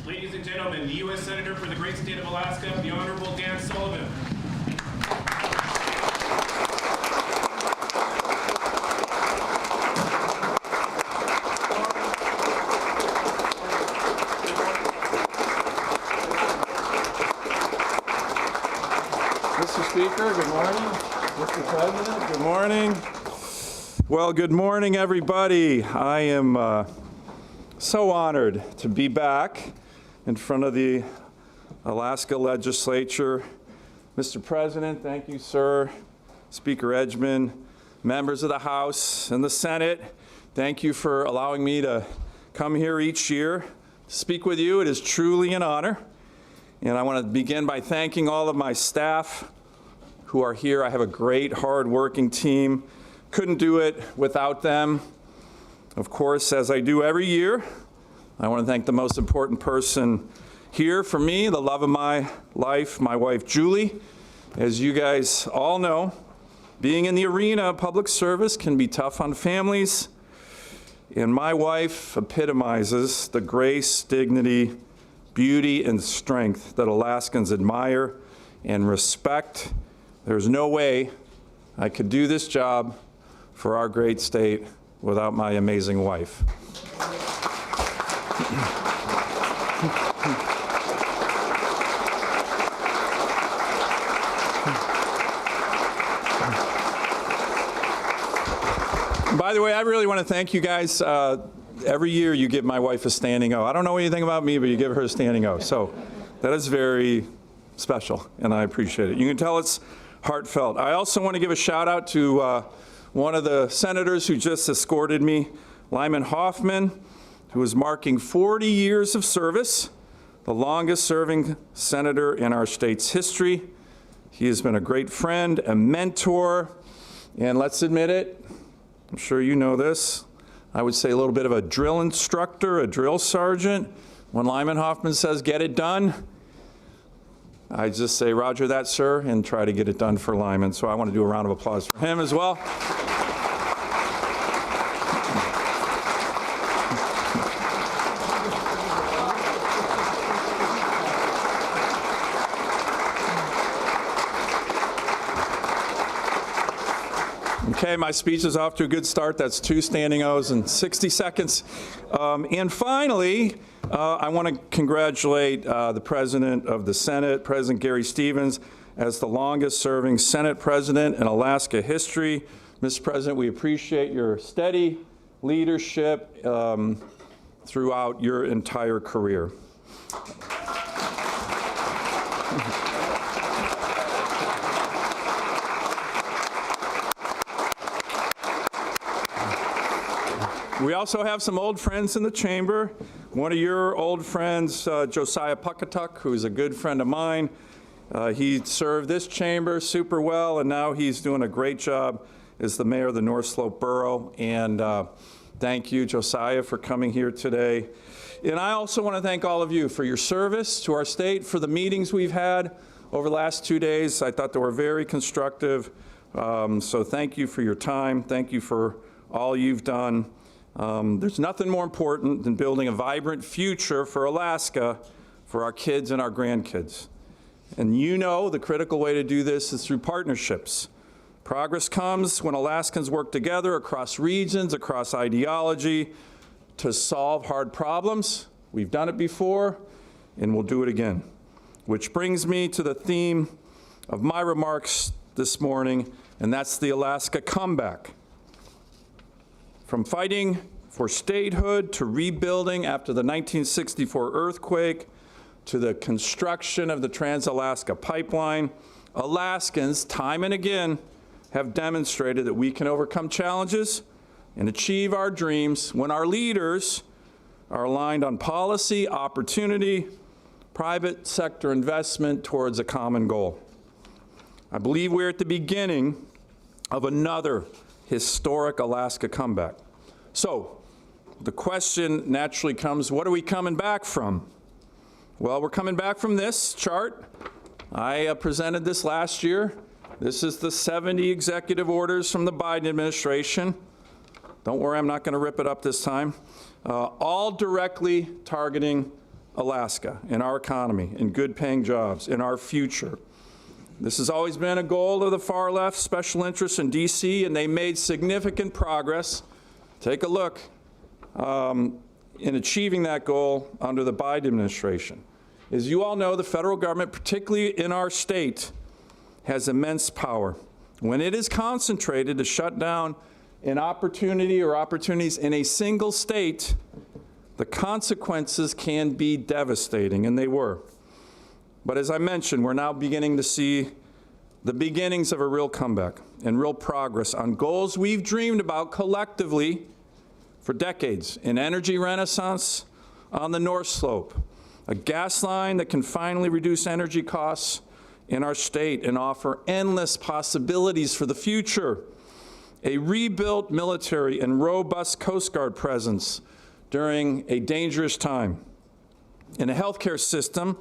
Ladies and gentlemen, the U.S. Senator for the great state of Alaska, the Honorable Dan Sullivan. Mr. Speaker, good morning. Mr. President, good morning. Well, good morning, everybody. I am so honored to be back in front of the Alaska Legislature. Mr. President, thank you, sir. Speaker Edgman, members of the House and the Senate, thank you for allowing me to come here each year to speak with you. It is truly an honor. And I want to begin by thanking all of my staff who are here. I have a great, hard-working team. Couldn't do it without them. Of course, as I do every year, I want to thank the most important person here for me, the love of my life, my wife, Julie. As you guys all know, being in the arena of public service can be tough on families, and my wife epitomizes the grace, dignity, beauty, and strength that Alaskans admire and respect. There's no way I could do this job for our great state without my amazing wife. By the way, I really want to thank you guys. Every year you give my wife a standing O. I don't know anything about me, but you give her a standing O. So that is very special, and I appreciate it. You can tell it's heartfelt. I also want to give a shout out to one of the senators who just escorted me, Lyman Hoffman, who is marking 40 years of service, the longest serving senator in our state's history. He has been a great friend, a mentor, and let's admit it, I'm sure you know this, I would say a little bit of a drill instructor, a drill sergeant. When Lyman Hoffman says, get it done, I just say, roger that, sir, and try to get it done for Lyman. So I want to do a round of applause for him as well. Okay, my speech is off to a good start. That's 2 standing O's in 60 seconds. And finally, I want to congratulate the President of the Senate, President Gary Stevens, as the longest serving Senate President in Alaska history. Mr. President, we appreciate your steady leadership throughout your entire career. We also have some old friends in the chamber. One of your old friends, Josiah Puckatuck, who is a good friend of mine. He served this chamber super well, and now he's doing a great job as the mayor of the North Slope Borough. And thank you, Josiah, for coming here today. And I also want to thank all of you for your service to our state, for the meetings we've had over the last 2 days. I thought they were very constructive. So thank you for your time. Thank you for all you've done. There's nothing more important than building a vibrant future for Alaska, for our kids and our grandkids. And you know the critical way to do this is through partnerships. Progress comes when Alaskans work together across regions, across ideology, to solve hard problems. We've done it before, and we'll do it again. Which brings me to the theme of my remarks this morning, and that's the Alaska comeback. From fighting for statehood to rebuilding after the 1964 earthquake to the construction of the Trans-Alaska Pipeline, Alaskans, time and again, have demonstrated that we can overcome challenges and achieve our dreams when our leaders are aligned on policy, opportunity, private sector investment towards a common goal. I believe we're at the beginning of another historic Alaska comeback. So the question naturally comes, what are we coming back from? Well, we're coming back from this chart. I presented this last year. This is the 70 executive orders from the Biden administration. Don't worry, I'm not going to rip it up this time. All directly targeting Alaska, in our economy, in good-paying jobs, in our future. This has always been a goal of the far left special interests in D.C., and they made significant progress. Take a look in achieving that goal under the Biden administration. As you all know, the federal government, particularly in our state, has immense power. When it is concentrated to shut down an opportunity or opportunities in a single state, the consequences can be devastating, and they were. But as I mentioned, we're now beginning to see the beginnings of a real comeback and real progress on goals we've dreamed about collectively for decades: an energy renaissance on the North Slope, a gas line that can finally reduce energy costs in our state and offer endless possibilities for the future, a rebuilt military and robust Coast Guard presence during a dangerous time, and a healthcare system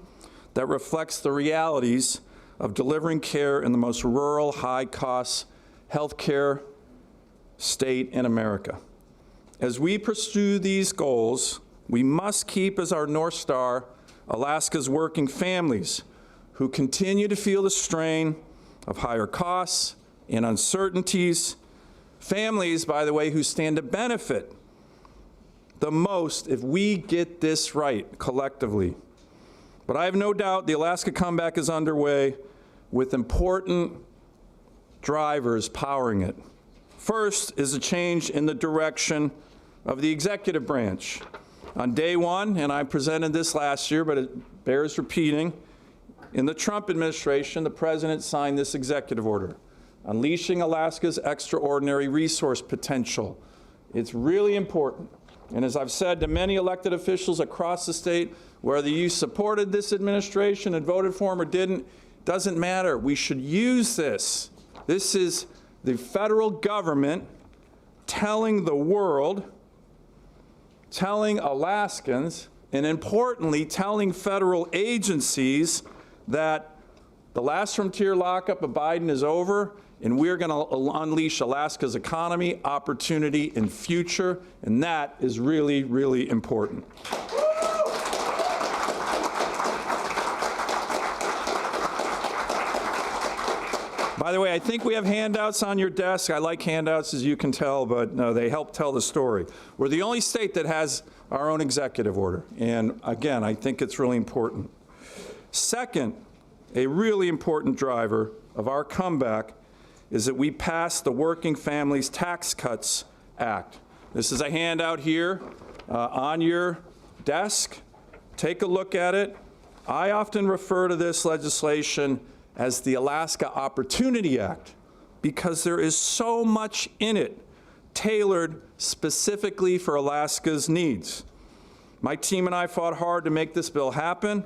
that reflects the realities of delivering care in the most rural, high-cost healthcare state in America. As we pursue these goals, we must keep as our North Star Alaska's working families who continue to feel the strain of higher costs and uncertainties. Families, by the way, who stand to benefit the most if we get this right collectively. But I have no doubt the Alaska comeback is underway with important drivers powering it. First is a change in the direction of the executive branch. On day one, and I presented this last year, but it bears repeating, in the Trump administration, the president signed this executive order, unleashing Alaska's extraordinary resource potential. It's really important. And as I've said to many elected officials across the state, whether you supported this administration and voted for him or didn't, doesn't matter. We should use this. This is the federal government telling the world, telling Alaskans, and importantly, telling federal agencies that the last frontier lockup of Biden is over, and we're going to unleash Alaska's economy, opportunity, and future, and that is really, really important. By the way, I think we have handouts on your desk. I like handouts, as you can tell, but no, they help tell the story. We're the only state that has our own executive order, and again, I think it's really important. Second, a really important driver of our comeback is that we passed the Working Families Tax Cuts Act. This is a handout here on your desk. Take a look at it. I often refer to this legislation as the Alaska Opportunity Act because there is so much in it tailored specifically for Alaska's needs. My team and I fought hard to make this bill happen,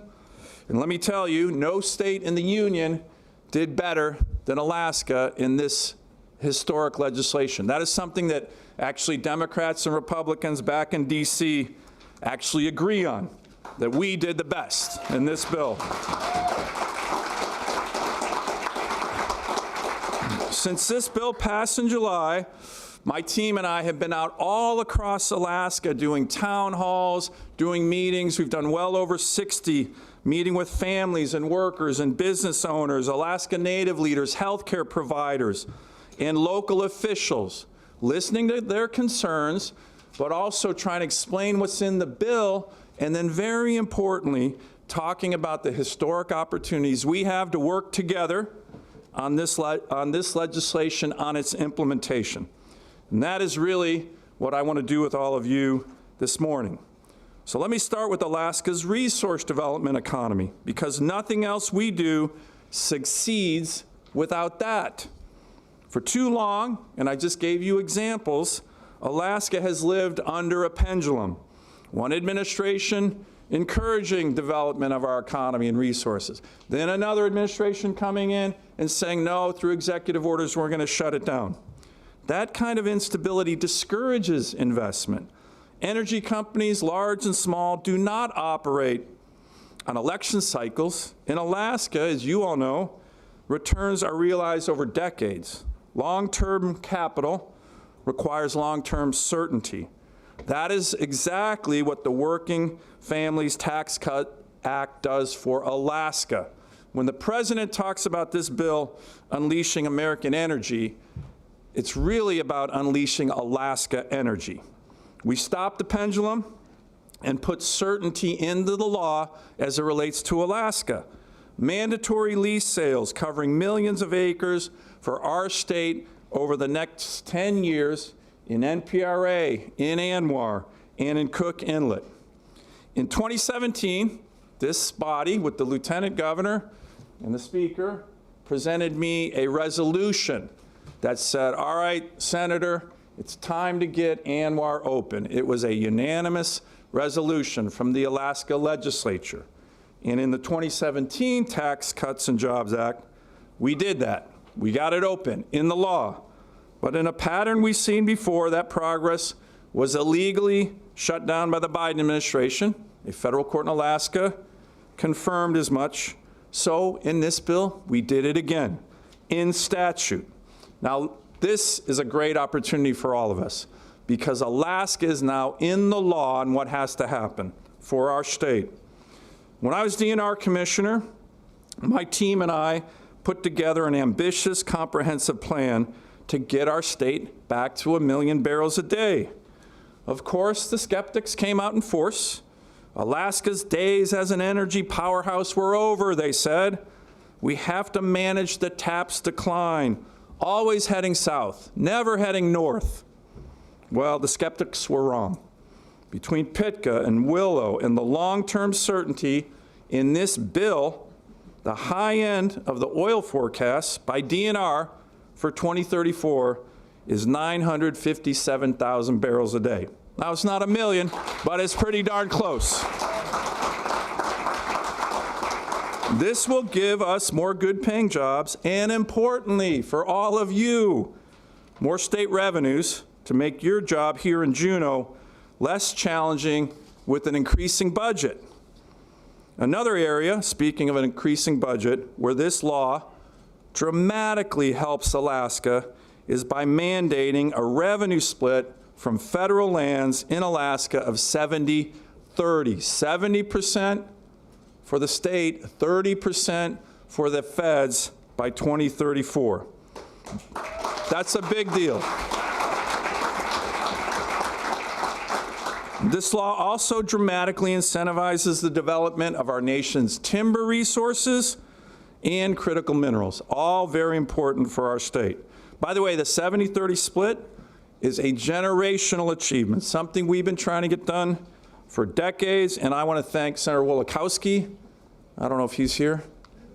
and let me tell you, no state in the union did better than Alaska in this historic legislation. That is something that actually Democrats and Republicans back in D.C. actually agree on, that we did the best in this bill. Since this bill passed in July, my team and I have been out all across Alaska doing town halls, doing meetings. We've done well over 60, meeting with families and workers and business owners, Alaska Native leaders, healthcare providers, and local officials, listening to their concerns, but also trying to explain what's in the bill, and then very importantly, talking about the historic opportunities we have to work together on this legislation, on its implementation. And that is really what I want to do with all of you this morning. So let me start with Alaska's resource development economy, because nothing else we do succeeds without that. For too long, and I just gave you examples, Alaska has lived under a pendulum. One administration encouraging development of our economy and resources. Then another administration coming in and saying, no, through executive orders, we're going to shut it down. That kind of instability discourages investment. Energy companies, large and small, do not operate on election cycles. In Alaska, as you all know, returns are realized over decades. Long-term capital requires long-term certainty. That is exactly what the Working Families Tax Cut Act does for Alaska. When the president talks about this bill unleashing American energy, it's really about unleashing Alaska energy. We stopped the pendulum and put certainty into the law as it relates to Alaska. Mandatory lease sales covering millions of acres for our state over the next 10 years in NPRA, in ANWR, and in Cook Inlet. In 2017, this body, with the Lieutenant Governor and the Speaker, presented me a resolution that said, all right, Senator, it's time to get ANWR open. It was a unanimous resolution from the Alaska Legislature. And in the 2017 Tax Cuts and Jobs Act, we did that. We got it open in the law. But in a pattern we've seen before, that progress was illegally shut down by the Biden administration. A federal court in Alaska confirmed as much. So in this bill, we did it again in statute. Now, this is a great opportunity for all of us because Alaska is now in the law on what has to happen for our state. When I was DNR commissioner, my team and I put together an ambitious, comprehensive plan to get our state back to 1 million barrels a day. Of course, the skeptics came out in force. Alaska's days as an energy powerhouse were over, they said. We have to manage the TAP's decline, always heading south, never heading north. Well, the skeptics were wrong. Between Pitka and Willow and the long-term certainty in this bill, the high end of the oil forecast by DNR for 2034 is 957,000 barrels a day. Now, it's not 1 million, but it's pretty darn close. This will give us more good-paying jobs and, importantly, for all of you, more state revenues to make your job here in Juneau less challenging with an increasing budget. Another area, speaking of an increasing budget, where this law dramatically helps Alaska is by mandating a revenue split from federal lands in Alaska of 70-30. 70% for the state, 30% for the feds by 2034. That's a big deal. This law also dramatically incentivizes the development of our nation's timber resources and critical minerals, all very important for our state. By the way, the 70-30 split is a generational achievement, something we've been trying to get done for decades, and I want to thank Senator Wolakowski, I don't know if he's here,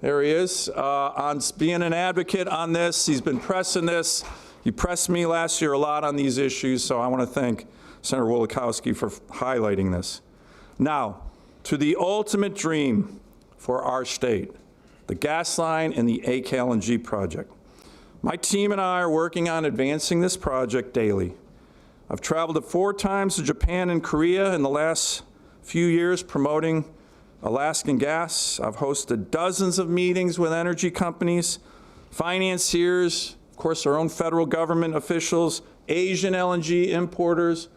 there he is, on being an advocate on this. He's been pressing this. He pressed me last year a lot on these issues, so I want to thank Senator Wolakowski for highlighting this. Now, to the ultimate dream for our state, the gas line and the LNG project. My team and I are working on advancing this project daily. I've traveled 4 times to Japan and Korea in the last few years promoting Alaskan gas. I've hosted dozens of meetings with energy companies, financiers, of course our own federal government officials, Asian LNG importers,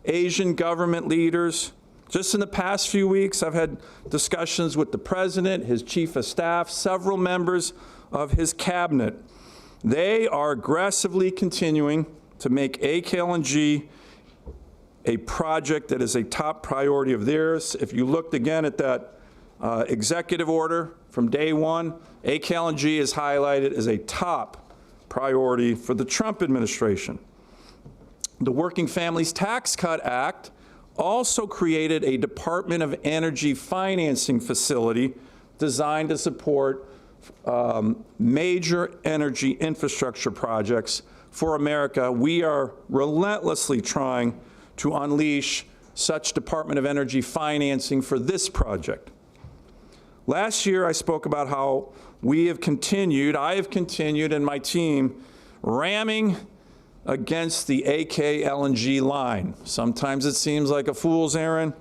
Asian government leaders. Just in the past few weeks, I've had discussions with the president, his chief of staff, several members of his cabinet. They are aggressively continuing to make LNG a project that is a top priority of theirs. If you looked again at that executive order from day one, LNG is highlighted as a top priority for the Trump administration. The Working Families Tax Cut Act also created a Department of Energy financing facility designed to support major energy infrastructure projects for America. We are relentlessly trying to unleash such Department of Energy financing for this project. Last year, I spoke about how I have continued, and my team, ramming against the LNG line. Sometimes it seems like a fool's errand,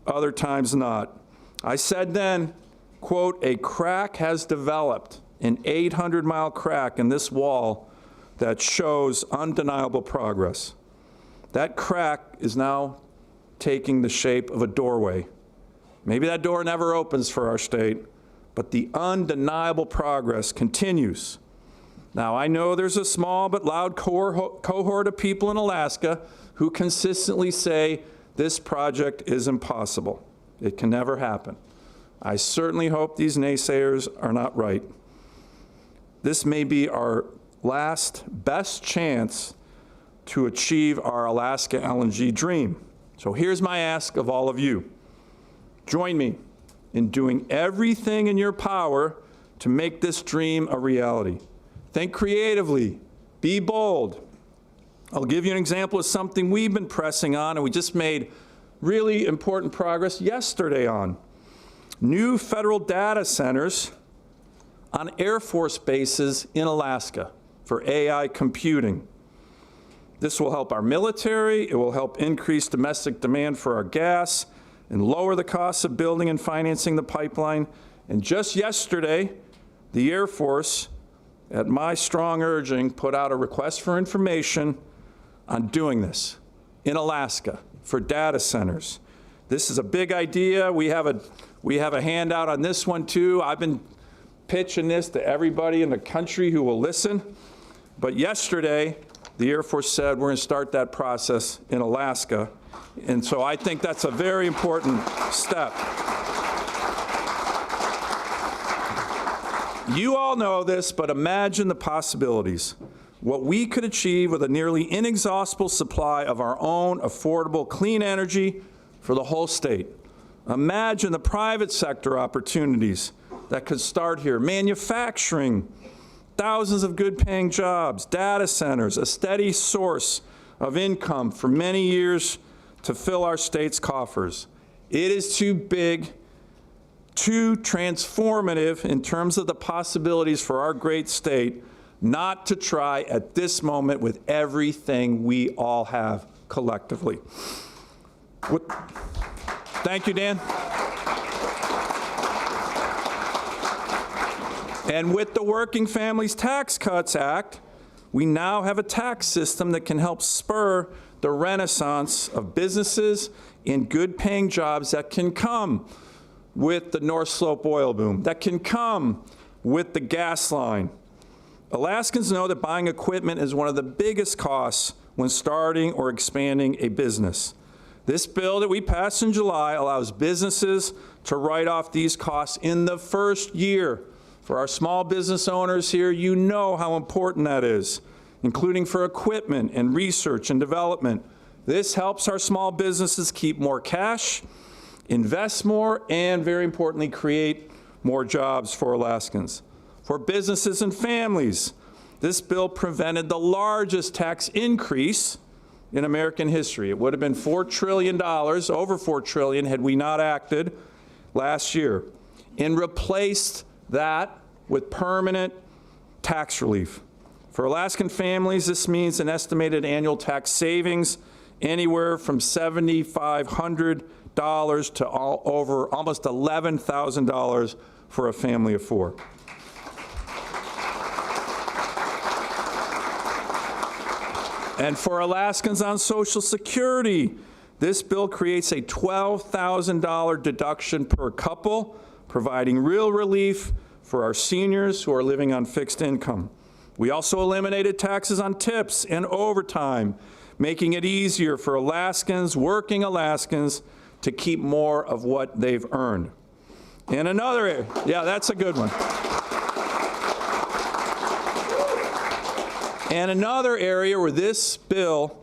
other times not. I said then, quote, a crack has developed, an 800-mile crack in this wall that shows undeniable progress. That crack is now taking the shape of a doorway. Maybe that door never opens for our state, but the undeniable progress continues. Now, I know there's a small but loud cohort of people in Alaska who consistently say this project is impossible. It can never happen. I certainly hope these naysayers are not right. This may be our last best chance to achieve our Alaska LNG dream. So here's my ask of all of you. Join me in doing everything in your power to make this dream a reality. Think creatively, be bold. I'll give you an example of something we've been pressing on and we just made really important progress yesterday on. New federal data centers on Air Force bases in Alaska for AI computing. This will help our military, it will help increase domestic demand for our gas, and lower the costs of building and financing the pipeline. And just yesterday, the Air Force, at my strong urging, put out a request for information on doing this in Alaska for data centers. This is a big idea. We have a handout on this one too. I've been pitching this to everybody in the country who will listen. But yesterday, the Air Force said we're going to start that process in Alaska. And so I think that's a very important step. You all know this, but imagine the possibilities. What we could achieve with a nearly inexhaustible supply of our own affordable clean energy for the whole state. Imagine the private sector opportunities that could start here. Manufacturing, thousands of good-paying jobs, data centers, a steady source of income for many years to fill our state's coffers. It is too big, too transformative in terms of the possibilities for our great state not to try at this moment with everything we all have collectively. Thank you, Dan. And with the Working Families Tax Cuts Act, we now have a tax system that can help spur the renaissance of businesses and good-paying jobs that can come with the North Slope oil boom, that can come with the gas line. Alaskans know that buying equipment is one of the biggest costs when starting or expanding a business. This bill that we passed in July allows businesses to write off these costs in the first year. For our small business owners here, you know how important that is, including for equipment and research and development. This helps our small businesses keep more cash, invest more, and very importantly, create more jobs for Alaskans. For businesses and families, this bill prevented the largest tax increase in American history. It would have been $4 trillion, over $4 trillion, had we not acted last year, and replaced that with permanent tax relief. For Alaskan families, this means an estimated annual tax savings anywhere from $7,500 to over almost $11,000 for a family of four. And for Alaskans on Social Security, this bill creates a $12,000 deduction per couple, providing real relief for our seniors who are living on fixed income. We also eliminated taxes on tips and overtime, making it easier for Alaskans, working Alaskans, to keep more of what they've earned. And another, yeah, that's a good one. And another area where this bill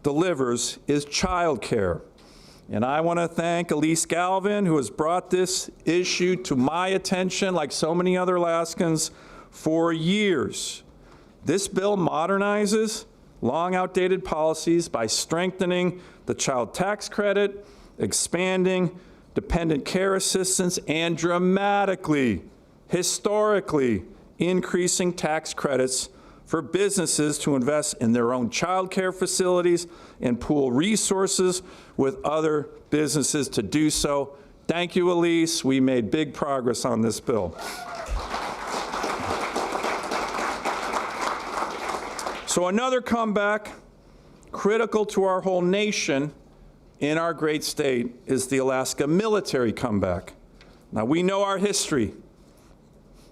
delivers is childcare. And I want to thank Elise Galvin, who has brought this issue to my attention, like so many other Alaskans, for years. This bill modernizes long outdated policies by strengthening the child tax credit, expanding dependent care assistance, and dramatically, historically, increasing tax credits for businesses to invest in their own child care facilities and pool resources with other businesses to do so. Thank you, Elise. We made big progress on this bill. So another comeback, critical to our whole nation, in our great state is the Alaska military comeback. Now, we know our history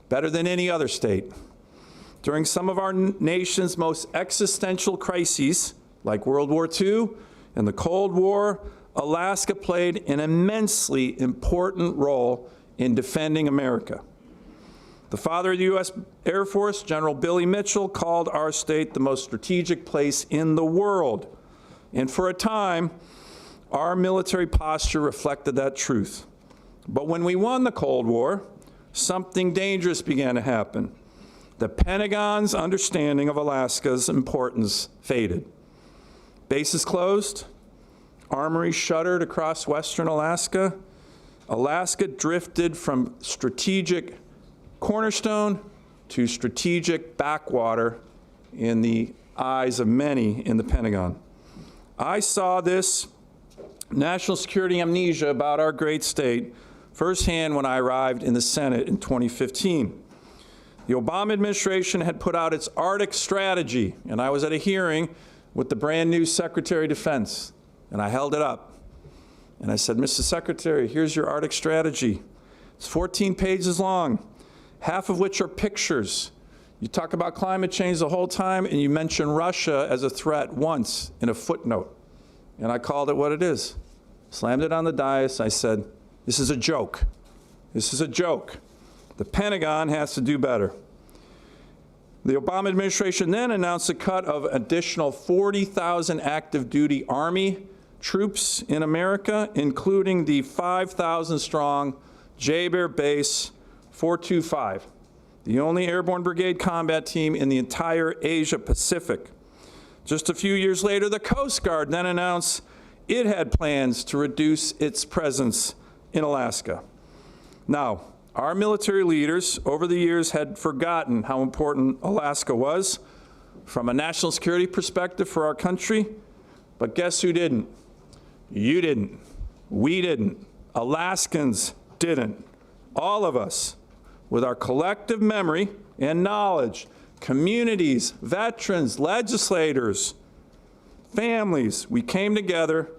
better than any other state. During some of our nation's most existential crises, like World War II and the Cold War, Alaska played an immensely important role in defending America. The father of the U.S. Air Force, General Billy Mitchell, called our state the most strategic place in the world. And for a time, our military posture reflected that truth. But when we won the Cold War, something dangerous began to happen. The Pentagon's understanding of Alaska's importance faded. Bases closed, armories shuttered across western Alaska. Alaska drifted from strategic cornerstone to strategic backwater in the eyes of many in the Pentagon. I saw this national security amnesia about our great state firsthand when I arrived in the Senate in 2015. The Obama administration had put out its Arctic strategy, and I was at a hearing with the brand new Secretary of Defense, and I held it up. And I said, Mr. Secretary, here's your Arctic strategy. It's 14 pages long, half of which are pictures. You talk about climate change the whole time, and you mention Russia as a threat once in a footnote. And I called it what it is. Slammed it on the dais. I said, this is a joke. This is a joke. The Pentagon has to do better. The Obama administration then announced a cut of additional 40,000 active duty Army troops in America, including the 5,000 strong J-Bear Base 425, the only airborne brigade combat team in the entire Asia Pacific. Just a few years later, the Coast Guard then announced it had plans to reduce its presence in Alaska. Now, our military leaders over the years had forgotten how important Alaska was from a national security perspective for our country, but guess who didn't? You didn't. We didn't. Alaskans didn't. All of us, with our collective memory and knowledge, communities, veterans, legislators, families, we came together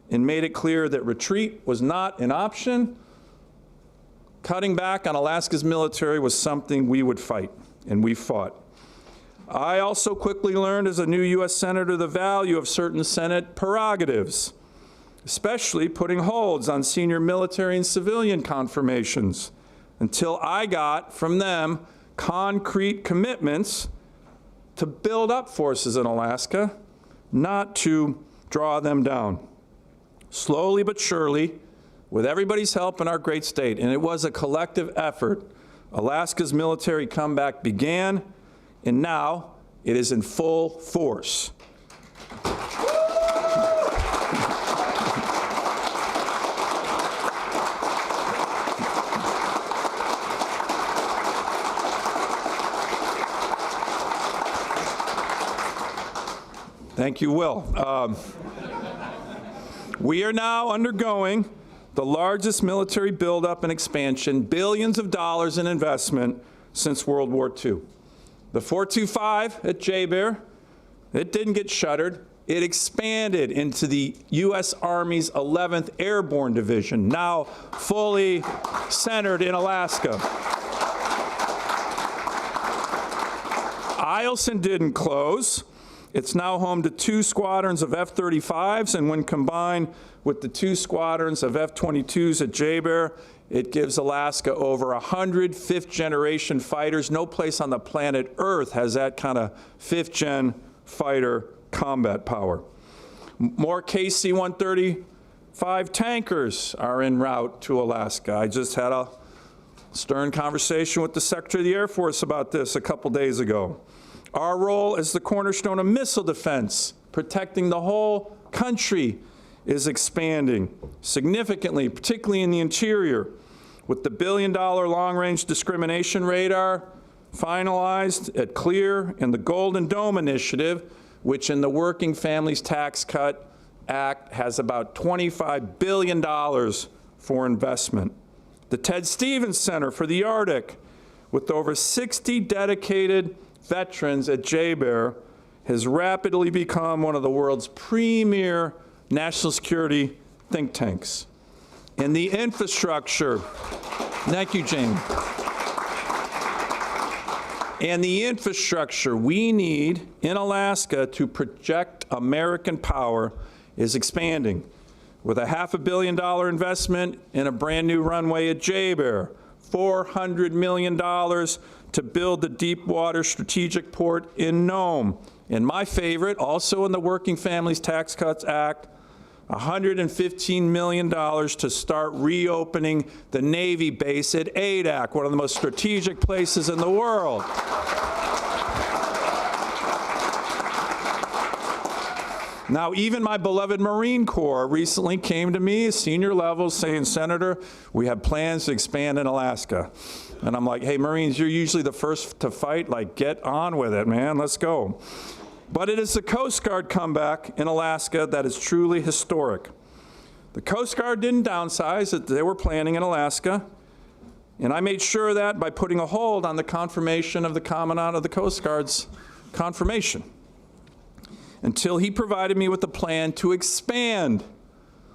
and made it clear that retreat was not an option. Cutting back on Alaska's military was something we would fight, and we fought. I also quickly learned as a new U.S. Senator the value of certain Senate prerogatives, especially putting holds on senior military and civilian confirmations until I got from them concrete commitments to build up forces in Alaska, not to draw them down. Slowly but surely, with everybody's help in our great state, and it was a collective effort, Alaska's military comeback began, and now it is in full force. Thank you, Will. We are now undergoing the largest military buildup and expansion, billions of dollars in investment since World War II. The 425 at J-Bear, it didn't get shuttered. It expanded into the U.S. Army's 11th Airborne Division, now fully centered in Alaska. Eielson didn't close. It's now home to 2 squadrons of F-35s, and when combined with the 2 squadrons of F-22s at J-Bear, it gives Alaska over 100 fifth-generation fighters. No place on the planet Earth has that kind of fifth-gen fighter combat power. More KC-135 tankers are en route to Alaska. I just had a stern conversation with the Secretary of the Air Force about this a couple days ago. Our role as the cornerstone of missile defense, protecting the whole country, is expanding significantly, particularly in the interior, with the $1 billion long-range discrimination radar finalized at Clear and the Golden Dome Initiative, which in the Working Families Tax Cut Act has about $25 billion for investment. The Ted Stevens Center for the Arctic, with over 60 dedicated veterans at J-Bear, has rapidly become one of the world's premier national security think tanks. And the infrastructure, thank you, Jane. And the infrastructure we need in Alaska to project American power is expanding, with a $500 million investment in a brand new runway at J-Bear, $400 million to build the deep-water strategic port in Nome, and my favorite, also in the Working Families Tax Cuts Act, $115 million to start reopening the Navy base at Adak, one of the most strategic places in the world. Now, even my beloved Marine Corps recently came to me, senior level, saying, Senator, we have plans to expand in Alaska. And I'm like, hey, Marines, you're usually the first to fight. Like, get on with it, man. Let's go. But it is the Coast Guard comeback in Alaska that is truly historic. The Coast Guard didn't downsize, that they were planning in Alaska. And I made sure of that by putting a hold on the confirmation of the Commandant of the Coast Guard's confirmation, until he provided me with a plan to expand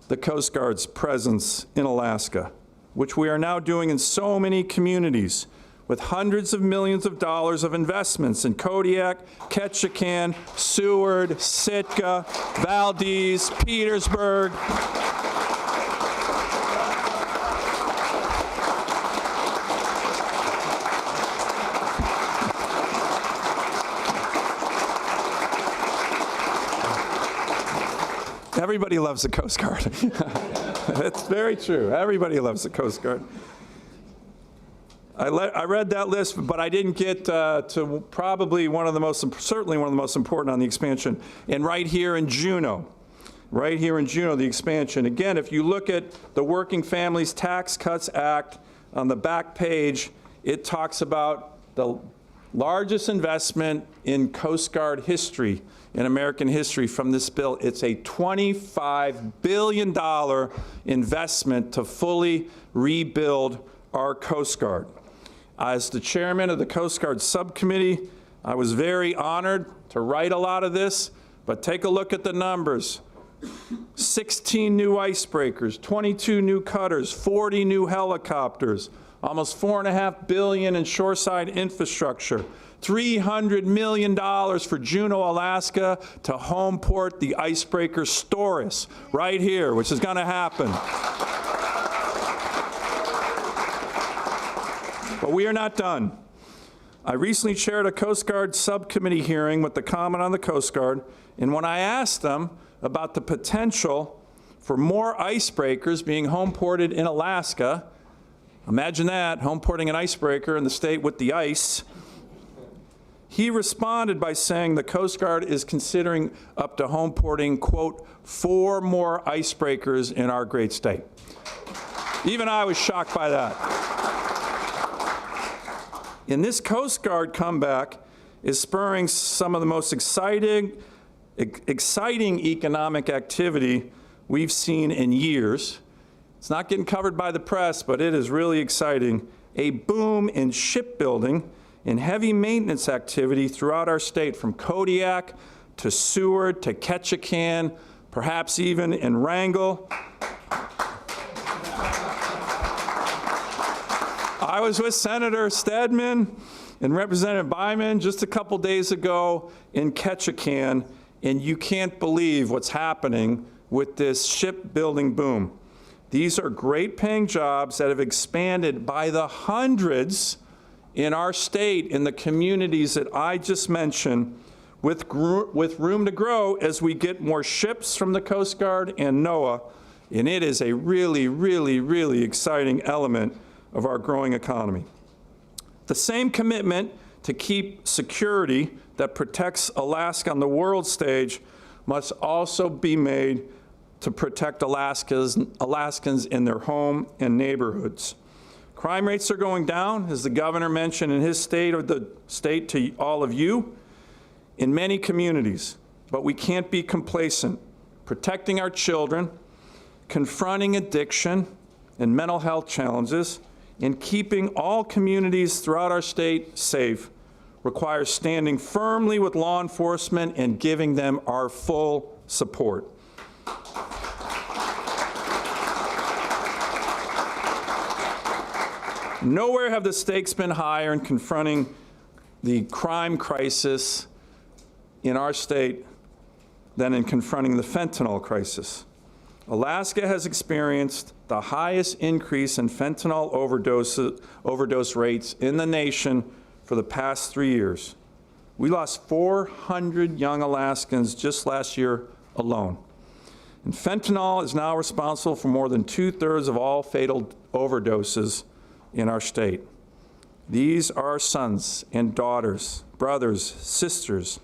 the Coast Guard's presence in Alaska, which we are now doing in so many communities, with hundreds of millions of dollars of investments in Kodiak, Ketchikan, Seward, Sitka, Valdez, Petersburg. Everybody loves the Coast Guard. It's very true. Everybody loves the Coast Guard. I read that list, but I didn't get to probably certainly one of the most important on the expansion. And right here in Juneau, the expansion. Again, if you look at the Working Families Tax Cuts Act on the back page, it talks about the largest investment in Coast Guard history, in American history from this bill. It's a $25 billion investment to fully rebuild our Coast Guard. As the chairman of the Coast Guard subcommittee, I was very honored to write a lot of this, but take a look at the numbers. 16 new icebreakers, 22 new cutters, 40 new helicopters, almost $4.5 billion in shoreside infrastructure, $300 million for Juneau, Alaska to home port the icebreaker Storis right here, which is going to happen. But we are not done. I recently chaired a Coast Guard subcommittee hearing with the Commandant on the Coast Guard, and when I asked them about the potential for more icebreakers being home ported in Alaska, imagine that, home porting an icebreaker in the state with the ice, he responded by saying the Coast Guard is considering up to home porting, quote, 4 more icebreakers in our great state. Even I was shocked by that. And this Coast Guard comeback is spurring some of the most exciting economic activity we've seen in years. It's not getting covered by the press, but it is really exciting. A boom in shipbuilding and heavy maintenance activity throughout our state, from Kodiak to Seward to Ketchikan, perhaps even in Wrangell. I was with Senator Stedman and Representative Byman just a couple days ago in Ketchikan, and you can't believe what's happening with this shipbuilding boom. These are great paying jobs that have expanded by the hundreds in our state, in the communities that I just mentioned, with room to grow as we get more ships from the Coast Guard and NOAA, and it is a really, really, really exciting element of our growing economy. The same commitment to keep security that protects Alaska on the world stage must also be made to protect Alaskans in their home and neighborhoods. Crime rates are going down, as the governor mentioned in his state to all of you, in many communities, but we can't be complacent. Protecting our children, confronting addiction and mental health challenges, and keeping all communities throughout our state safe requires standing firmly with law enforcement and giving them our full support. Nowhere have the stakes been higher in confronting the crime crisis in our state than in confronting the fentanyl crisis. Alaska has experienced the highest increase in fentanyl overdose rates in the nation for the past 3 years. We lost 400 young Alaskans just last year alone. And fentanyl is now responsible for more than 2/3 of all fatal overdoses in our state. These are our sons and daughters, brothers, sisters,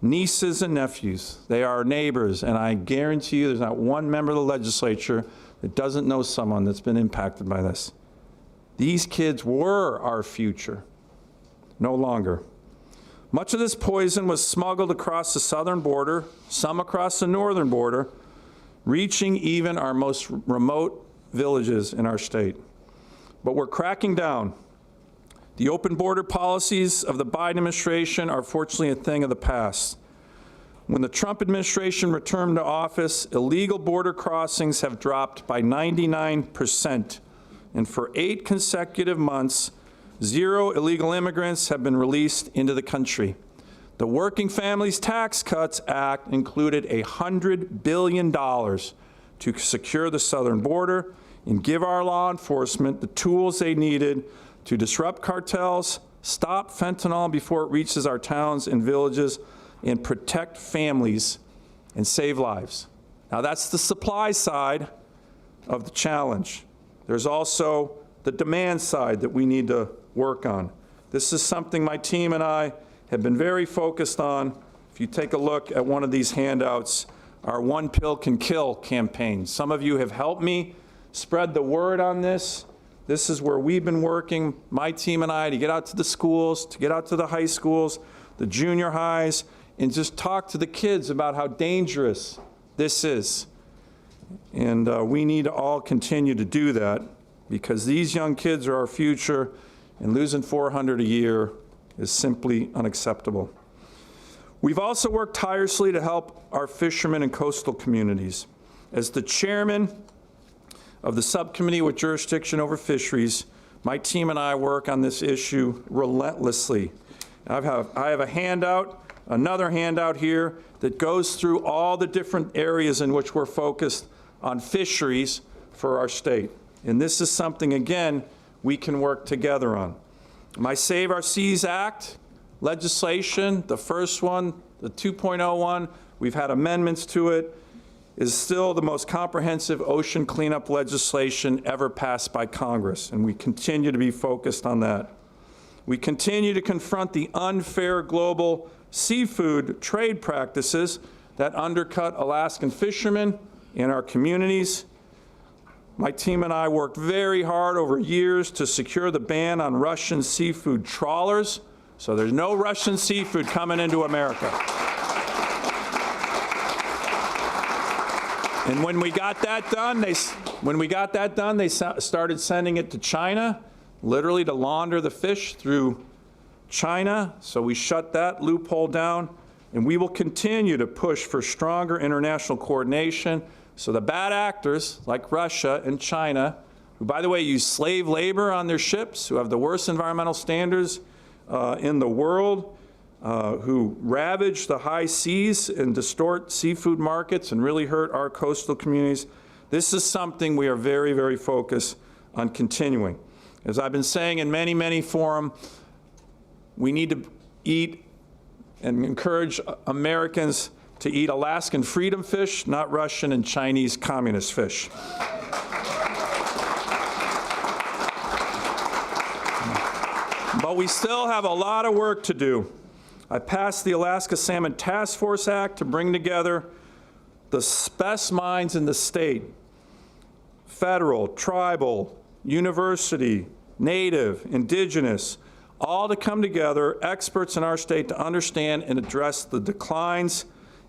nieces and nephews. They are our neighbors, and I guarantee you there's not one member of the legislature that doesn't know someone that's been impacted by this. These kids were our future, no longer. Much of this poison was smuggled across the southern border, some across the northern border, reaching even our most remote villages in our state. But we're cracking down. The open border policies of the Biden administration are fortunately a thing of the past. When the Trump administration returned to office, illegal border crossings have dropped by 99%. And for 8 consecutive months, 0 illegal immigrants have been released into the country. The Working Families Tax Cuts Act included $100 billion to secure the southern border and give our law enforcement the tools they needed to disrupt cartels, stop fentanyl before it reaches our towns and villages, and protect families and save lives. Now that's the supply side of the challenge. There's also the demand side that we need to work on. This is something my team and I have been very focused on. If you take a look at one of these handouts, our One Pill Can Kill campaign. Some of you have helped me spread the word on this. This is where we've been working, my team and I, to get out to the schools, to get out to the high schools, the junior highs, and just talk to the kids about how dangerous this is. And we need to all continue to do that because these young kids are our future, and losing 400 a year is simply unacceptable. We've also worked tirelessly to help our fishermen and coastal communities. As the chairman of the subcommittee with jurisdiction over fisheries, my team and I work on this issue relentlessly. I have a handout, another handout here that goes through all the different areas in which we're focused on fisheries for our state. And this is something, again, we can work together on. My Save Our Seas Act legislation, the first one, the 2.0 one, we've had amendments to it, is still the most comprehensive ocean cleanup legislation ever passed by Congress, and we continue to be focused on that. We continue to confront the unfair global seafood trade practices that undercut Alaskan fishermen and our communities. My team and I worked very hard over years to secure the ban on Russian seafood trawlers, so there's no Russian seafood coming into America. And when we got that done, they started sending it to China, literally to launder the fish through China. So we shut that loophole down, and we will continue to push for stronger international coordination so the bad actors like Russia and China, who, by the way, use slave labor on their ships, who have the worst environmental standards in the world, who ravage the high seas and distort seafood markets and really hurt our coastal communities. This is something we are very, very focused on continuing. As I've been saying in many, many forums, we need to eat and encourage Americans to eat Alaskan freedom fish, not Russian and Chinese communist fish. But we still have a lot of work to do. I passed the Alaska Salmon Task Force Act to bring together the best minds in the state, federal, tribal, university, native, indigenous, all to come together, experts in our state, to understand and address the declines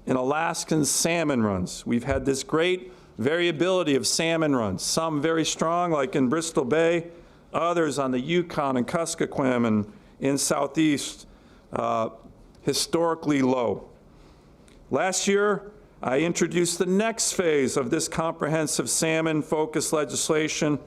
in Alaskan salmon runs. We've had this great variability of salmon runs, some very strong, like in Bristol Bay, others on the Yukon and Kuskokwim and in Southeast, historically low. Last year, I introduced the next phase of this comprehensive salmon-focused legislation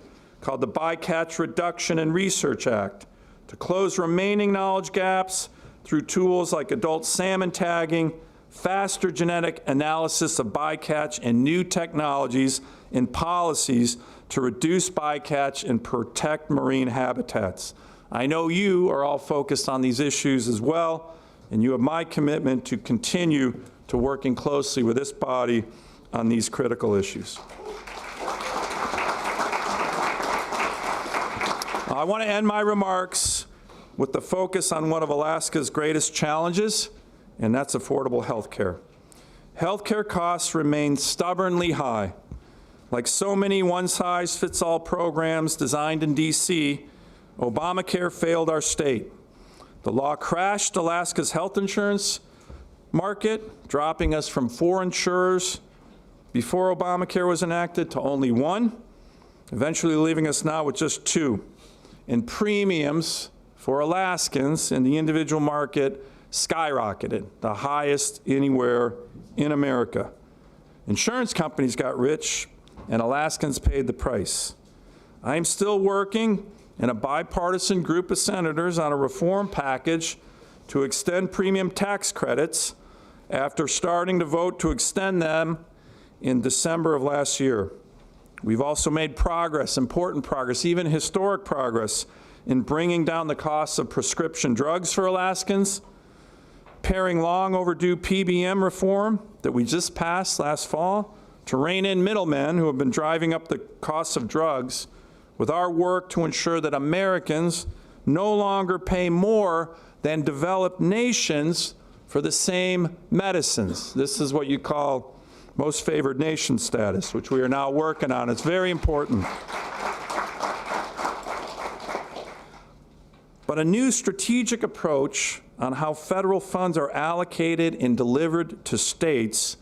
called the Bycatch Reduction and Research Act to close remaining knowledge gaps through tools like adult salmon tagging, faster genetic analysis of bycatch, and new technologies and policies to reduce bycatch and protect marine habitats. I know you are all focused on these issues as well, and you have my commitment to continue to working closely with this body on these critical issues. I want to end my remarks with the focus on one of Alaska's greatest challenges, and that's affordable health care. Health care costs remain stubbornly high. Like so many one-size-fits-all programs designed in D.C., Obamacare failed our state. The law crashed Alaska's health insurance market, dropping us from 4 insurers before Obamacare was enacted to only 1, eventually leaving us now with just 2. And premiums for Alaskans in the individual market skyrocketed, the highest anywhere in America. Insurance companies got rich, and Alaskans paid the price. I am still working in a bipartisan group of senators on a reform package to extend premium tax credits after starting to vote to extend them in December of last year. We've also made progress, important progress, even historic progress, in bringing down the costs of prescription drugs for Alaskans, pairing long overdue PBM reform that we just passed last fall to rein in middlemen who have been driving up the costs of drugs with our work to ensure that Americans no longer pay more than developed nations for the same medicines. This is what you call most favored nation status, which we are now working on. It's very important. But a new strategic approach on how federal funds are allocated and delivered to states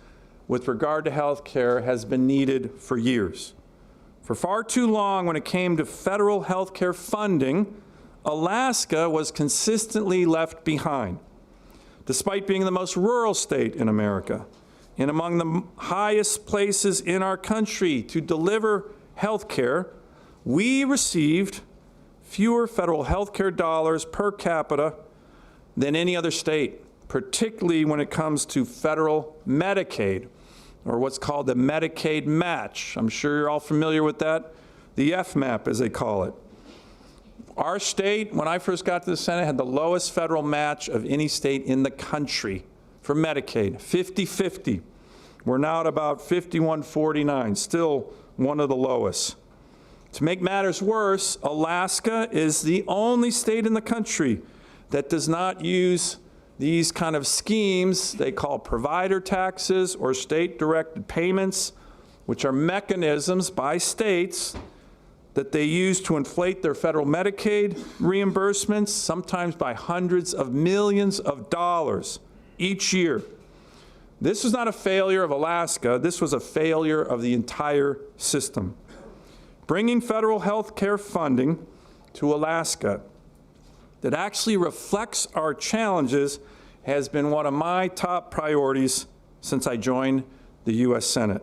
with regard to health care has been needed for years. For far too long, when it came to federal health care funding, Alaska was consistently left behind, despite being the most rural state in America and among the highest places in our country to deliver health care. We received fewer federal health care dollars per capita than any other state, particularly when it comes to federal Medicaid, or what's called the Medicaid match. I'm sure you're all familiar with that, the FMAP as they call it. Our state, when I first got to the Senate, had the lowest federal match of any state in the country for Medicaid, 50-50. We're now at about 51-49, still one of the lowest. To make matters worse, Alaska is the only state in the country that does not use these kind of schemes they call provider taxes or state-directed payments, which are mechanisms by states that they use to inflate their federal Medicaid reimbursements, sometimes by hundreds of millions of dollars each year. This was not a failure of Alaska. This was a failure of the entire system. Bringing federal health care funding to Alaska that actually reflects our challenges has been one of my top priorities since I joined the U.S. Senate.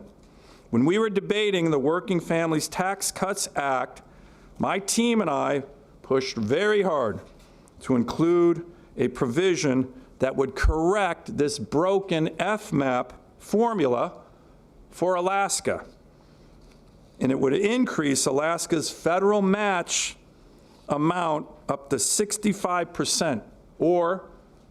When we were debating the Working Families Tax Cuts Act, my team and I pushed very hard to include a provision that would correct this broken FMAP formula for Alaska. And it would increase Alaska's federal match amount up to 65%, or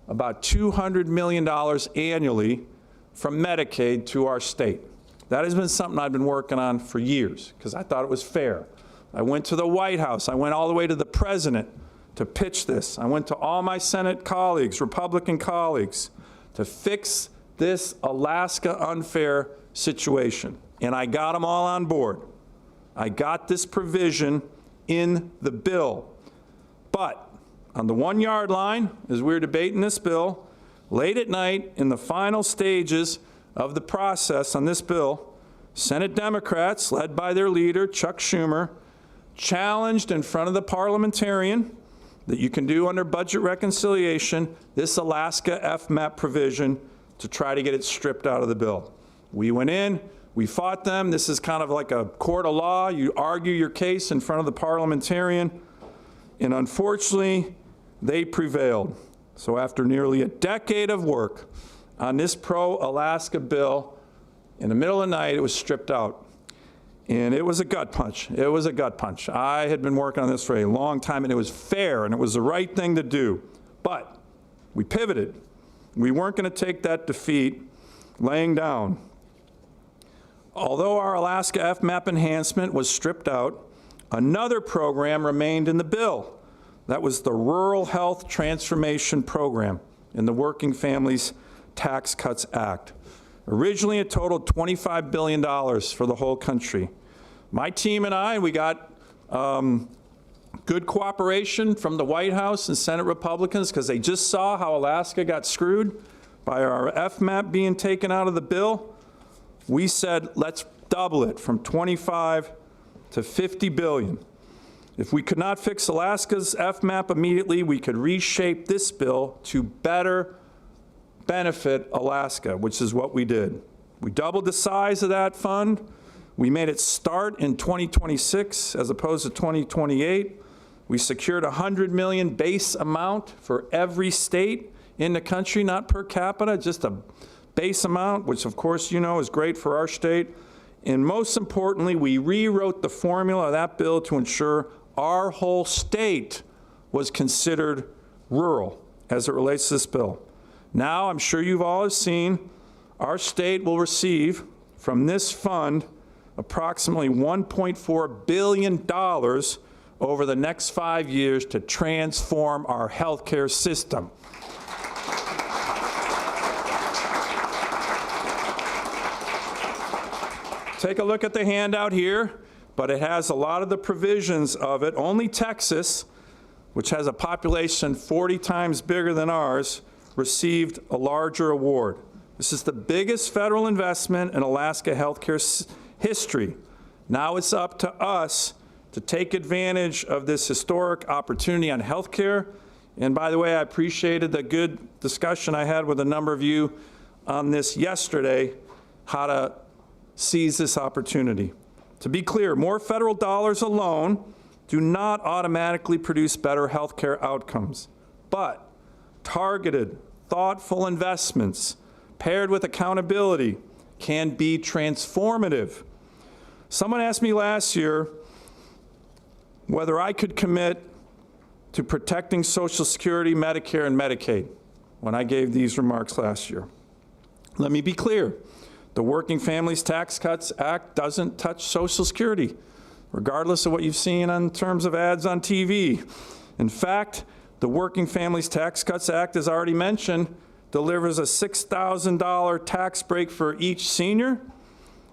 about $200 million annually from Medicaid to our state. That has been something I've been working on for years because I thought it was fair. I went to the White House. I went all the way to the president to pitch this. I went to all my Senate colleagues, Republican colleagues, to fix this Alaska unfair situation. And I got them all on board. I got this provision in the bill. But on the 1 yard line, as we were debating this bill, late at night in the final stages of the process on this bill, Senate Democrats, led by their leader, Chuck Schumer, challenged in front of the parliamentarian that you can do under budget reconciliation this Alaska FMAP provision to try to get it stripped out of the bill. We went in, We fought them. This is kind of like a court of law. You argue your case in front of the parliamentarian, and unfortunately, they prevailed. So after nearly a decade of work on this pro-Alaska bill, in the middle of the night, it was stripped out. And it was a gut punch. It was a gut punch. I had been working on this for a long time, and it was fair, and it was the right thing to do. But we pivoted. We weren't going to take that defeat laying down. Although our Alaska FMAP enhancement was stripped out, another program remained in the bill. That was the Rural Health Transformation Program in the Working Families Tax Cuts Act. Originally, it totaled $25 billion for the whole country. My team and I, we got good cooperation from the White House and Senate Republicans because they just saw how Alaska got screwed by our FMAP being taken out of the bill. We said, let's double it from 25 to 50 billion. If we could not fix Alaska's FMAP immediately, we could reshape this bill to better benefit Alaska, which is what we did. We doubled the size of that fund. We made it start in 2026 as opposed to 2028. We secured $100 million base amount for every state in the country, not per capita, just a base amount, which of course you know is great for our state. And most importantly, we rewrote the formula of that bill to ensure our whole state was considered rural as it relates to this bill. Now, I'm sure you've all seen, our state will receive from this fund approximately $1.4 billion over the next 5 years to transform our healthcare system. Take a look at the handout here, but it has a lot of the provisions of it. Only Texas, which has a population 40 times bigger than ours, received a larger award. This is the biggest federal investment in Alaska healthcare history. Now it's up to us to take advantage of this historic opportunity on healthcare. And by the way, I appreciated the good discussion I had with a number of you on this yesterday, how to seize this opportunity. To be clear, more federal dollars alone do not automatically produce better healthcare outcomes, but targeted, thoughtful investments paired with accountability can be transformative. Someone asked me last year whether I could commit to protecting Social Security, Medicare, and Medicaid when I gave these remarks last year. Let me be clear. The Working Families Tax Cuts Act doesn't touch Social Security, regardless of what you've seen in terms of ads on TV. In fact, the Working Families Tax Cuts Act, as already mentioned, delivers a $6,000 tax break for each senior.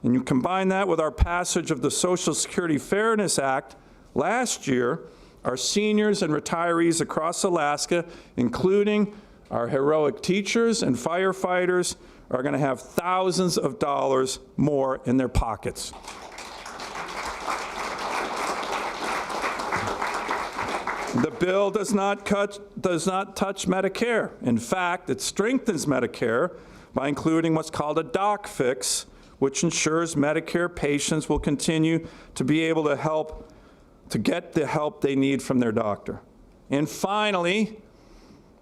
And you combine that with our passage of the Social Security Fairness Act last year, our seniors and retirees across Alaska, including our heroic teachers and firefighters, are going to have thousands of dollars more in their pockets. The bill does not touch Medicare. In fact, it strengthens Medicare by including what's called a doc fix, which ensures Medicare patients will continue to be able to get the help they need from their doctor. And finally,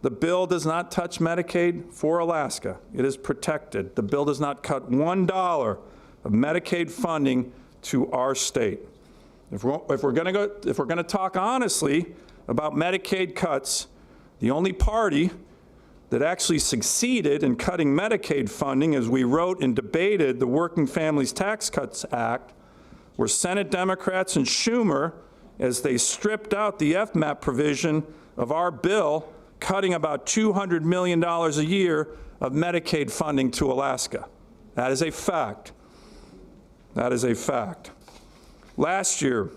the bill does not touch Medicaid for Alaska. It is protected. The bill does not cut $1 of Medicaid funding to our state. If we're going to talk honestly about Medicaid cuts, the only party that actually succeeded in cutting Medicaid funding, as we wrote and debated the Working Families Tax Cuts Act, were Senate Democrats and Schumer, as they stripped out the FMAP provision of our bill, cutting about $200 million a year of Medicaid funding to Alaska. That is a fact. That is a fact. Last year,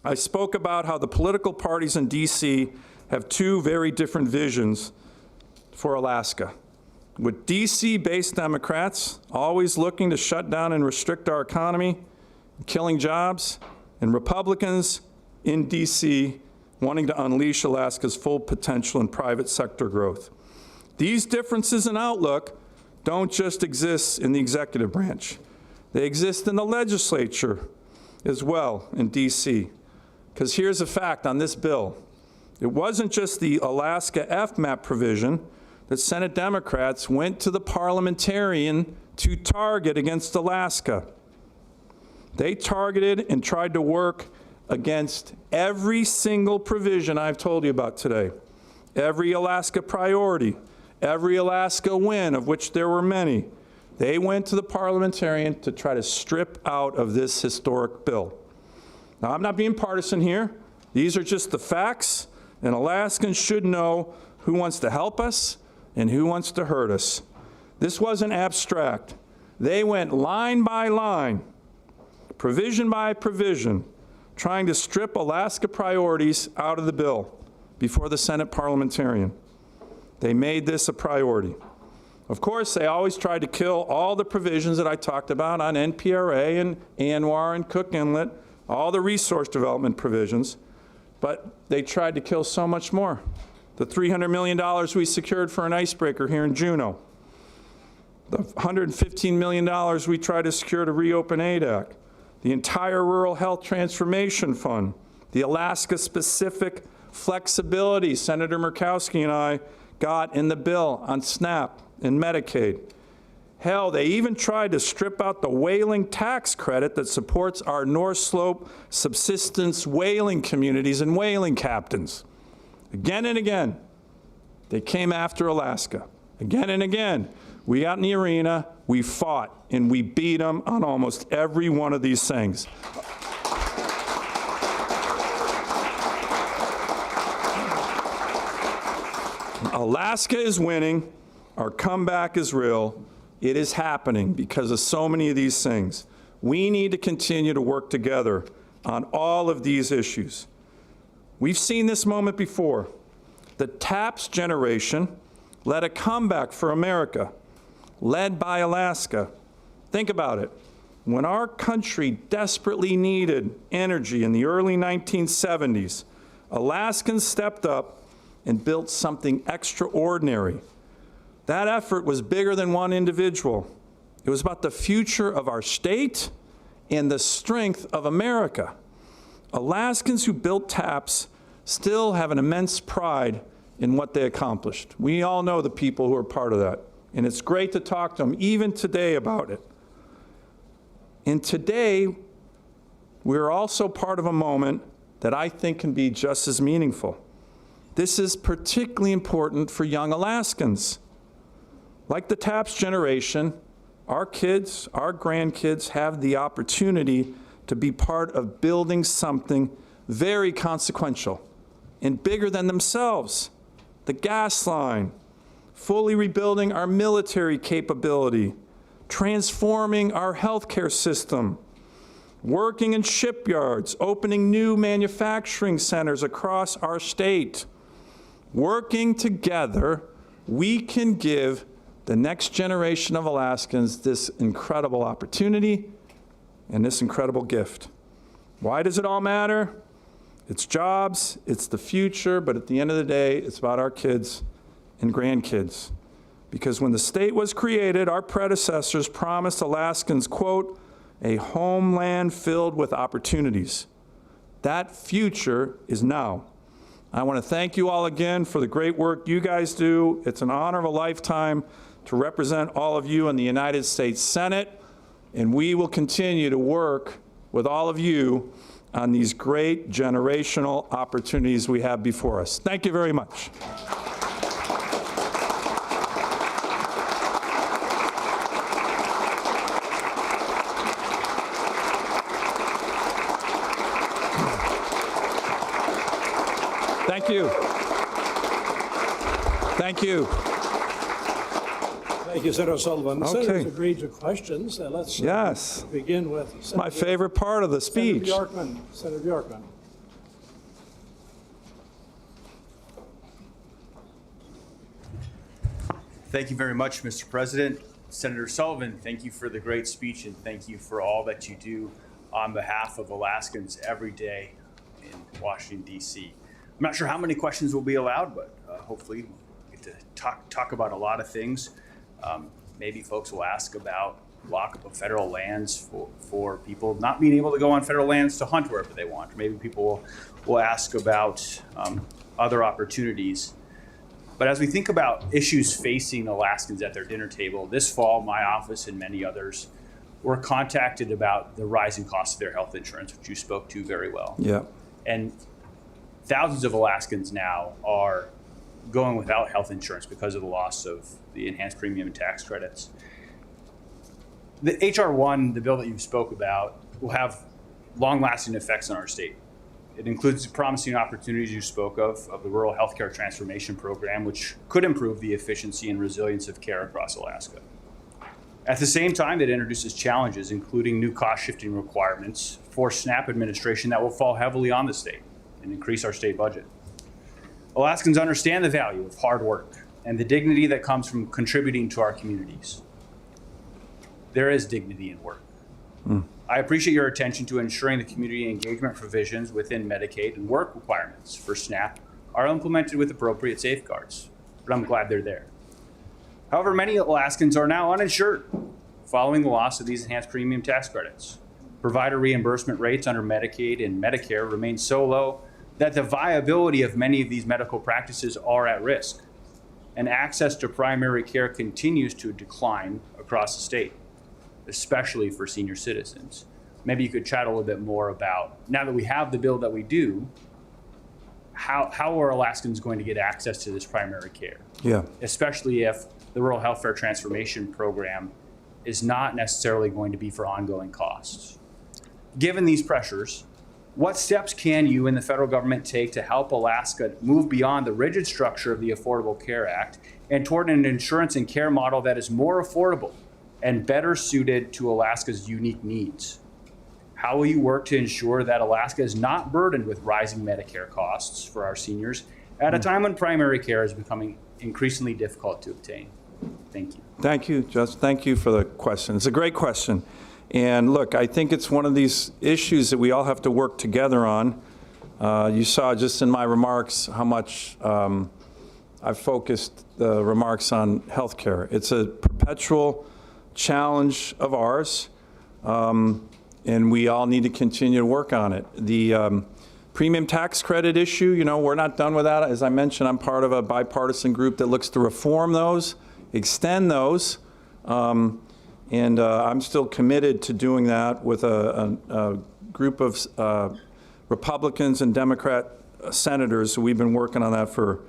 I spoke about how the political parties in D.C. have two very different visions for Alaska. With D.C.-based Democrats always looking to shut down and restrict our economy, killing jobs, and Republicans in D.C. wanting to unleash Alaska's full potential in private sector growth. These differences in outlook don't just exist in the executive branch. They exist in the legislature as well in D.C. Because here's a fact on this bill. It wasn't just the Alaska FMAP provision that Senate Democrats went to the parliamentarian to target against Alaska. They targeted and tried to work against every single provision I've told you about today. Every Alaska priority, every Alaska win, of which there were many. They went to the parliamentarian to try to strip out of this historic bill. Now, I'm not being partisan here. These are just the facts, and Alaskans should know who wants to help us and who wants to hurt us. This wasn't abstract. They went line by line, provision by provision, trying to strip Alaska priorities out of the bill before the Senate parliamentarian. They made this a priority. Of course, they always tried to kill all the provisions that I talked about on NPRA and ANWR and Cook Inlet, all the resource development provisions, but they tried to kill so much more. The $300 million we secured for an icebreaker here in Juneau, the $115 million we tried to secure to reopen ADAC, the entire Rural Health Transformation Fund, the Alaska-specific flexibility Senator Murkowski and I got in the bill on SNAP and Medicaid. Hell, they even tried to strip out the whaling tax credit that supports our North Slope subsistence whaling communities and whaling captains. Again and again, they came after Alaska. Again and again, we got in the arena, we fought, and we beat them on almost every one of these things. Alaska is winning. Our comeback is real. It is happening because of so many of these things. We need to continue to work together on all of these issues. We've seen this moment before. The TAPS generation led a comeback for America, led by Alaska. Think about it. When our country desperately needed energy in the early 1970s, Alaskans stepped up and built something extraordinary. That effort was bigger than one individual. It was about the future of our state and the strength of America. Alaskans who built TAPS still have an immense pride in what they accomplished. We all know the people who are part of that, and it's great to talk to them even today about it. And today, we're also part of a moment that I think can be just as meaningful. This is particularly important for young Alaskans. Like the TAPS generation, our kids, our grandkids have the opportunity to be part of building something very consequential and bigger than themselves. The gas line, fully rebuilding our military capability, transforming our healthcare system, working in shipyards, opening new manufacturing centers across our state. Working together, we can give the next generation of Alaskans this incredible opportunity and this incredible gift. Why does it all matter? It's jobs, it's the future, but at the end of the day, it's about our kids and grandkids. Because when the state was created, our predecessors promised Alaskans, quote, a homeland filled with opportunities. That future is now. I want to thank you all again for the great work you guys do. It's an honor of a lifetime to represent all of you in the United States Senate, and we will continue to work with all of you on these great generational opportunities we have before us. Thank you very much. Thank you. Thank you. Thank you, Senator Sullivan. Okay. Senators agreed to questions. Let's Yes. begin with Senator, My favorite part of the speech. Senator Bjorkman. Senator Bjorkman. Thank you very much, Mr. President. Senator Sullivan, thank you for the great speech and thank you for all that you do on behalf of Alaskans every day in Washington, D.C. I'm not sure how many questions will be allowed, but hopefully we'll get to talk about a lot of things. Maybe folks will ask about lockup of federal lands for people not being able to go on federal lands to hunt wherever they want. Maybe people will ask about other opportunities. But as we think about issues facing Alaskans at their dinner table, this fall, my office and many others were contacted about the rising cost of their health insurance, which you spoke to very well. Yeah. And thousands of Alaskans now are going without health insurance because of the loss of the enhanced premium and tax credits. The HR 1, the bill that you spoke about, will have long-lasting effects on our state. It includes promising opportunities you spoke of the Rural Healthcare Transformation Program, which could improve the efficiency and resilience of care across Alaska. At the same time, it introduces challenges, including new cost-shifting requirements for SNAP administration that will fall heavily on the state and increase our state budget. Alaskans understand the value of hard work and the dignity that comes from contributing to our communities. There is dignity in work. I appreciate your attention to ensuring the community engagement provisions within Medicaid and work requirements for SNAP are implemented with appropriate safeguards, but I'm glad they're there. However, many Alaskans are now uninsured following the loss of these enhanced premium tax credits. Provider reimbursement rates under Medicaid and Medicare remain so low that the viability of many of these medical practices are at risk, and access to primary care continues to decline across the state, especially for senior citizens. Maybe you could chat a little bit more about, now that we have the bill that we do, how are Alaskans going to get access to this primary care? Yeah. Especially if the Rural Healthcare Transformation Program is not necessarily going to be for ongoing costs. Given these pressures, what steps can you and the federal government take to help Alaska move beyond the rigid structure of the Affordable Care Act and toward an insurance and care model that is more affordable and better suited to Alaska's unique needs? How will you work to ensure that Alaska is not burdened with rising Medicare costs for our seniors at a time when primary care is becoming increasingly difficult to obtain? Thank you. Thank you, Justin. Thank you for the question. It's a great question. And look, I think it's one of these issues that we all have to work together on. You saw just in my remarks how much I've focused the remarks on healthcare. It's a perpetual challenge of ours, and we all need to continue to work on it. The premium tax credit issue, you know, we're not done with that. As I mentioned, I'm part of a bipartisan group that looks to reform those, extend those, and I'm still committed to doing that with a group of Republicans and Democrat senators. So we've been working on that for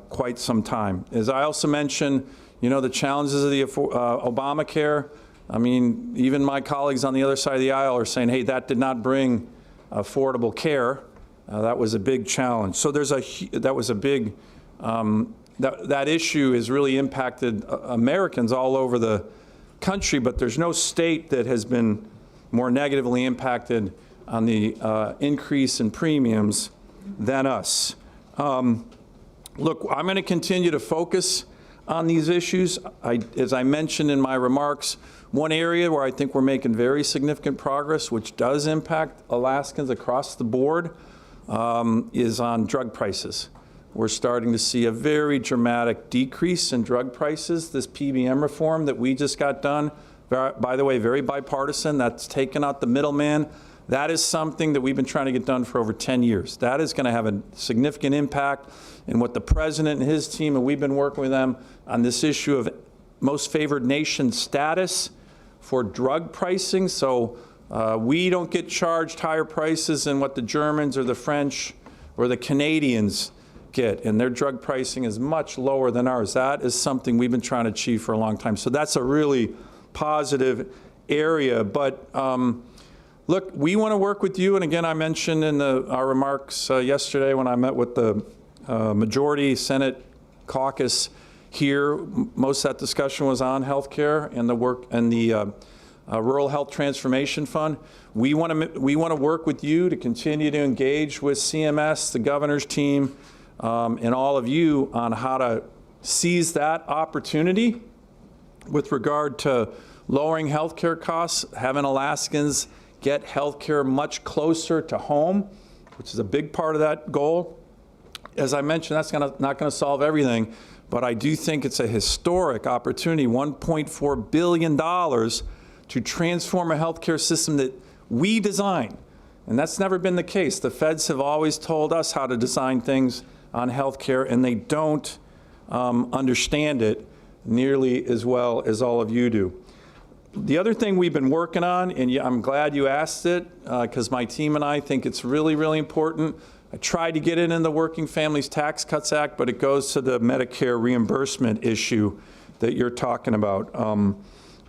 quite some time. As I also mentioned, you know, the challenges of the Obamacare. I mean, even my colleagues on the other side of the aisle are saying, hey, that did not bring affordable care. That was a big challenge. So there's that was a big, that issue has really impacted Americans all over the country, but there's no state that has been more negatively impacted on the increase in premiums than us. Look, I'm going to continue to focus on these issues. As I mentioned in my remarks, one area where I think we're making very significant progress, which does impact Alaskans across the board, is on drug prices. We're starting to see a very dramatic decrease in drug prices. This PBM reform that we just got done, by the way, very bipartisan, that's taken out the middleman. That is something that we've been trying to get done for over 10 years. That is going to have a significant impact in what the president and his team, and we've been working with them on this issue of most favored nation status for drug pricing. So we don't get charged higher prices than what the Germans or the French or the Canadians get, and their drug pricing is much lower than ours. That is something we've been trying to achieve for a long time. So that's a really positive area. But look, we want to work with you. And again, I mentioned in our remarks yesterday when I met with the majority Senate caucus here, most of that discussion was on healthcare and the work and the Rural Health Transformation Fund. We want to work with you to continue to engage with CMS, the governor's team, and all of you on how to seize that opportunity with regard to lowering healthcare costs, having Alaskans get healthcare much closer to home, which is a big part of that goal. as I mentioned, that's not going to solve everything, but I do think it's a historic opportunity, $1.4 billion to transform a healthcare system that we design. And that's never been the case. The feds have always told us how to design things on healthcare, and they don't understand it nearly as well as all of you do. The other thing we've been working on, and I'm glad you asked it, because my team and I think it's really, really important. I tried to get it in the Working Families Tax Cuts Act, but it goes to the Medicare reimbursement issue that you're talking about.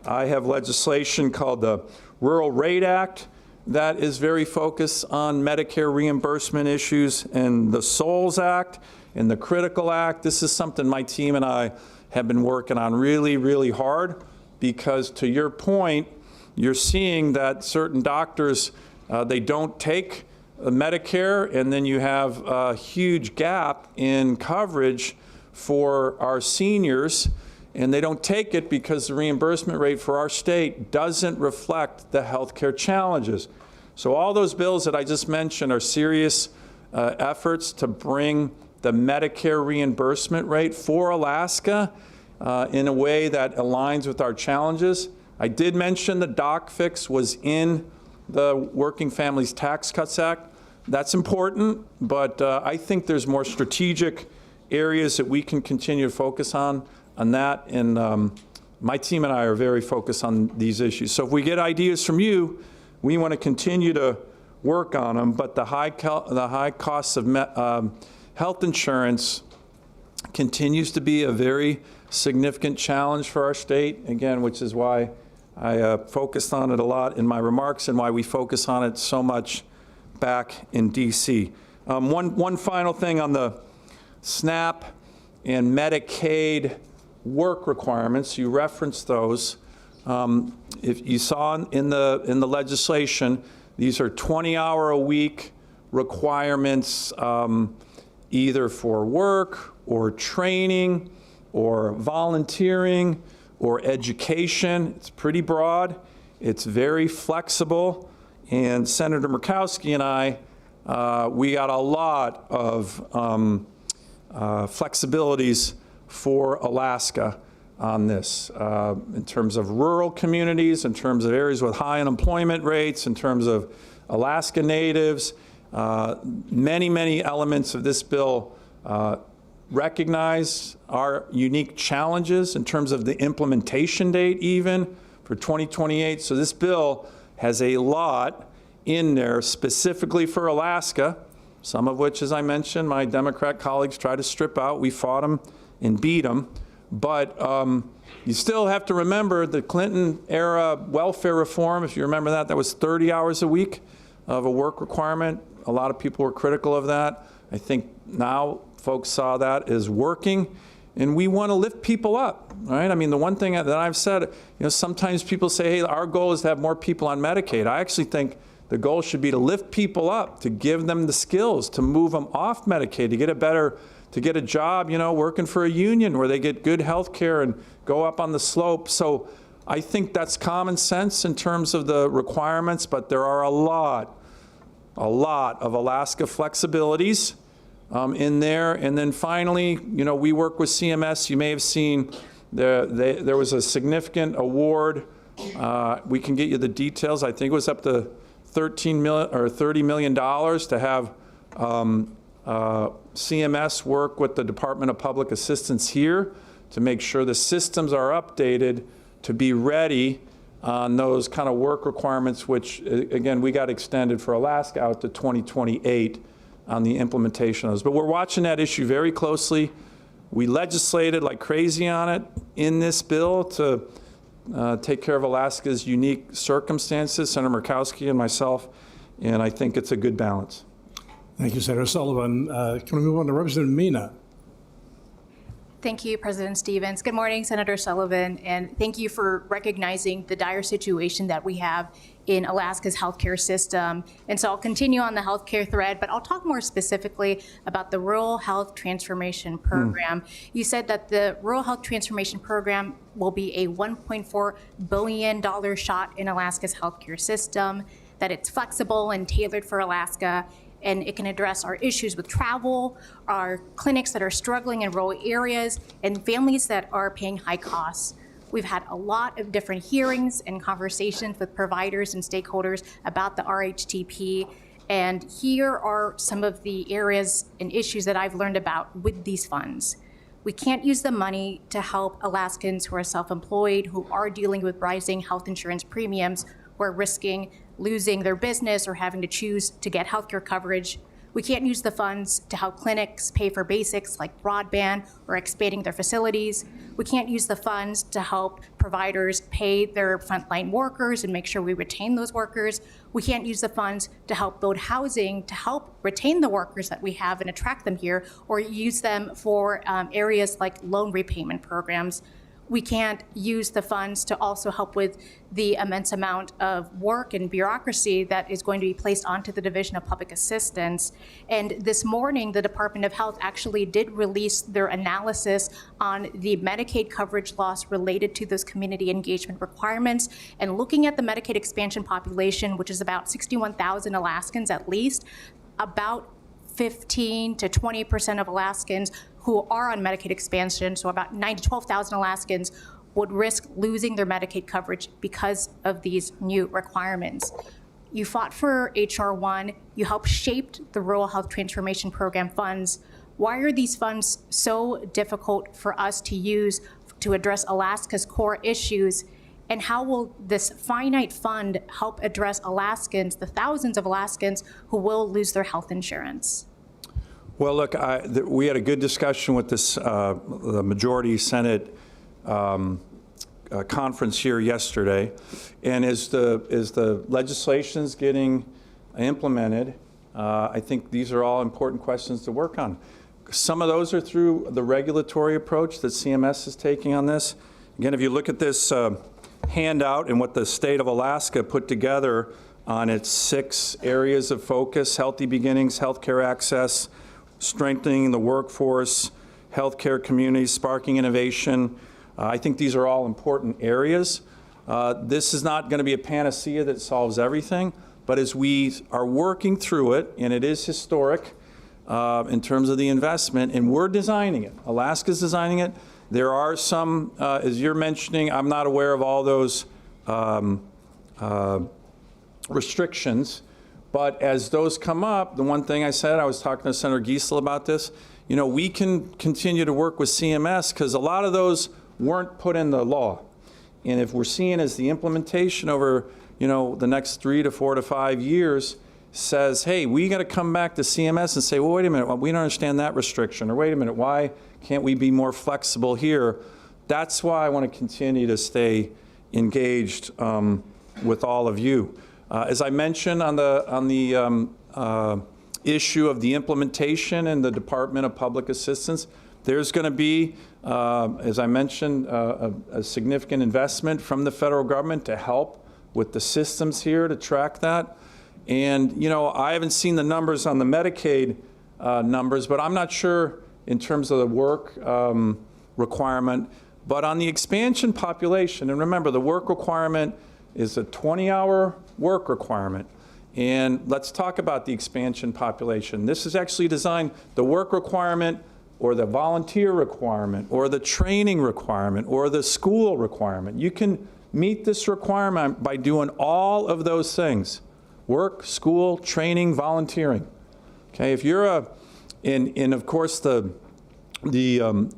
I have legislation called the Rural Rate Act that is very focused on Medicare reimbursement issues, and the SOLS Act and the Critical Act. This is something my team and I have been working on really, really hard, because to your point, you're seeing that certain doctors, they don't take Medicare, and then you have a huge gap in coverage for our seniors, and they don't take it because the reimbursement rate for our state doesn't reflect the healthcare challenges. So all those bills that I just mentioned are serious efforts to bring the Medicare reimbursement rate for Alaska in a way that aligns with our challenges. I did mention the doc fix was in the Working Families Tax Cuts Act. That's important, but I think there's more strategic areas that we can continue to focus on that, and my team and I are very focused on these issues. So if we get ideas from you, we want to continue to work on them, but the high costs of health insurance continues to be a very significant challenge for our state, again, which is why I focused on it a lot in my remarks and why we focus on it so much back in D.C. One final thing on the SNAP and Medicaid work requirements. You referenced those. If you saw in the legislation, these are 20-hour-a-week requirements, either for work or training or volunteering or education. It's pretty broad. It's very flexible. And Senator Murkowski and I, we got a lot of flexibilities for Alaska on this, in terms of rural communities, in terms of areas with high unemployment rates, in terms of Alaska Natives. Many, many elements of this bill recognize our unique challenges in terms of the implementation date even for 2028. So this bill has a lot in there specifically for Alaska, some of which, as I mentioned, my Democrat colleagues try to strip out. We fought them and beat them. But you still have to remember the Clinton-era welfare reform. If you remember that, that was 30 hours a week of a work requirement. A lot of people were critical of that. I think now folks saw that as working, and we want to lift people up, right? I mean, the one thing that I've said, sometimes people say, hey, our goal is to have more people on Medicaid. I actually think the goal should be to lift people up, to give them the skills, to move them off Medicaid, to get a job, working for a union where they get good health care and go up on the slope. So I think that's common sense in terms of the requirements, but there are a lot of Alaska flexibilities in there. And then finally, we work with CMS. You may have seen there was a significant award. We can get you the details. I think it was up to $13 million or $30 million to have CMS work with the Department of Public Assistance here to make sure the systems are updated to be ready on those kind of work requirements, which, again, we got extended for Alaska out to 2028 on the implementation of those. But we're watching that issue very closely. We legislated like crazy on it in this bill to take care of Alaska's unique circumstances, Senator Murkowski and myself, and I think it's a good balance. Thank you, Senator Sullivan. Can we move on to Representative Mina? Thank you, President Stevens. Good morning, Senator Sullivan, and thank you for recognizing the dire situation that we have in Alaska's healthcare system. And so I'll continue on the healthcare thread, but I'll talk more specifically about the Rural Health Transformation Program. You said that the Rural Health Transformation Program will be a $1.4 billion shot in Alaska's healthcare system, that it's flexible and tailored for Alaska, and it can address our issues with travel, our clinics that are struggling in rural areas, and families that are paying high costs. We've had a lot of different hearings and conversations with providers and stakeholders about the RHTP, and here are some of the areas and issues that I've learned about with these funds. We can't use the money to help Alaskans who are self-employed, who are dealing with rising health insurance premiums, who are risking losing their business or having to choose to get healthcare coverage. We can't use the funds to help clinics pay for basics like broadband or expanding their facilities. We can't use the funds to help providers pay their frontline workers and make sure we retain those workers. We can't use the funds to help build housing to help retain the workers that we have and attract them here, or use them for areas like loan repayment programs. We can't use the funds to also help with the immense amount of work and bureaucracy that is going to be placed onto the Division of Public Assistance. And this morning, the Department of Health actually did release their analysis on the Medicaid coverage loss related to those community engagement requirements. And looking at the Medicaid expansion population, which is about 61,000 Alaskans at least, about 15 to 20% of Alaskans who are on Medicaid expansion, so about 9 to 12,000 Alaskans, would risk losing their Medicaid coverage because of these new requirements. You fought for H.R. 1, you helped shape the Rural Health Transformation Program funds. Why are these funds so difficult for us to use to address Alaska's core issues? And how will this finite fund help address Alaskans, the thousands of Alaskans who will lose their health insurance? Well, look, we had a good discussion with this, the Majority Senate conference here yesterday. And as the legislation's getting implemented, I think these are all important questions to work on. Some of those are through the regulatory approach that CMS is taking on this. Again, if you look at this handout and what the state of Alaska put together on its 6 areas of focus: healthy beginnings, healthcare access, strengthening the workforce, healthcare communities, sparking innovation. I think these are all important areas. This is not going to be a panacea that solves everything, but as we are working through it, and it is historic in terms of the investment, and we're designing it. Alaska's designing it. There are some, as you're mentioning, I'm not aware of all those restrictions. But as those come up, the one thing I said, I was talking to Senator Giesel about this, you know, we can continue to work with CMS because a lot of those weren't put in the law. And if we're seeing as the implementation over, you know, the next 3 to 4 to 5 years says, hey, we got to come back to CMS and say, well, wait a minute, we don't understand that restriction, or wait a minute, why can't we be more flexible here? That's why I want to continue to stay engaged with all of you. As I mentioned on the issue of the implementation in the Department of Public Assistance, there's going to be, as I mentioned, a significant investment from the federal government to help with the systems here to track that. And, you know, I haven't seen the numbers on the Medicaid numbers, but I'm not sure in terms of the work requirement. But on the expansion population, and remember, the work requirement is a 20-hour work requirement. And let's talk about the expansion population. This is actually designed, the work requirement or the volunteer requirement or the training requirement or the school requirement. You can meet this requirement by doing all of those things: work, school, training, volunteering. Okay, if you're and of course the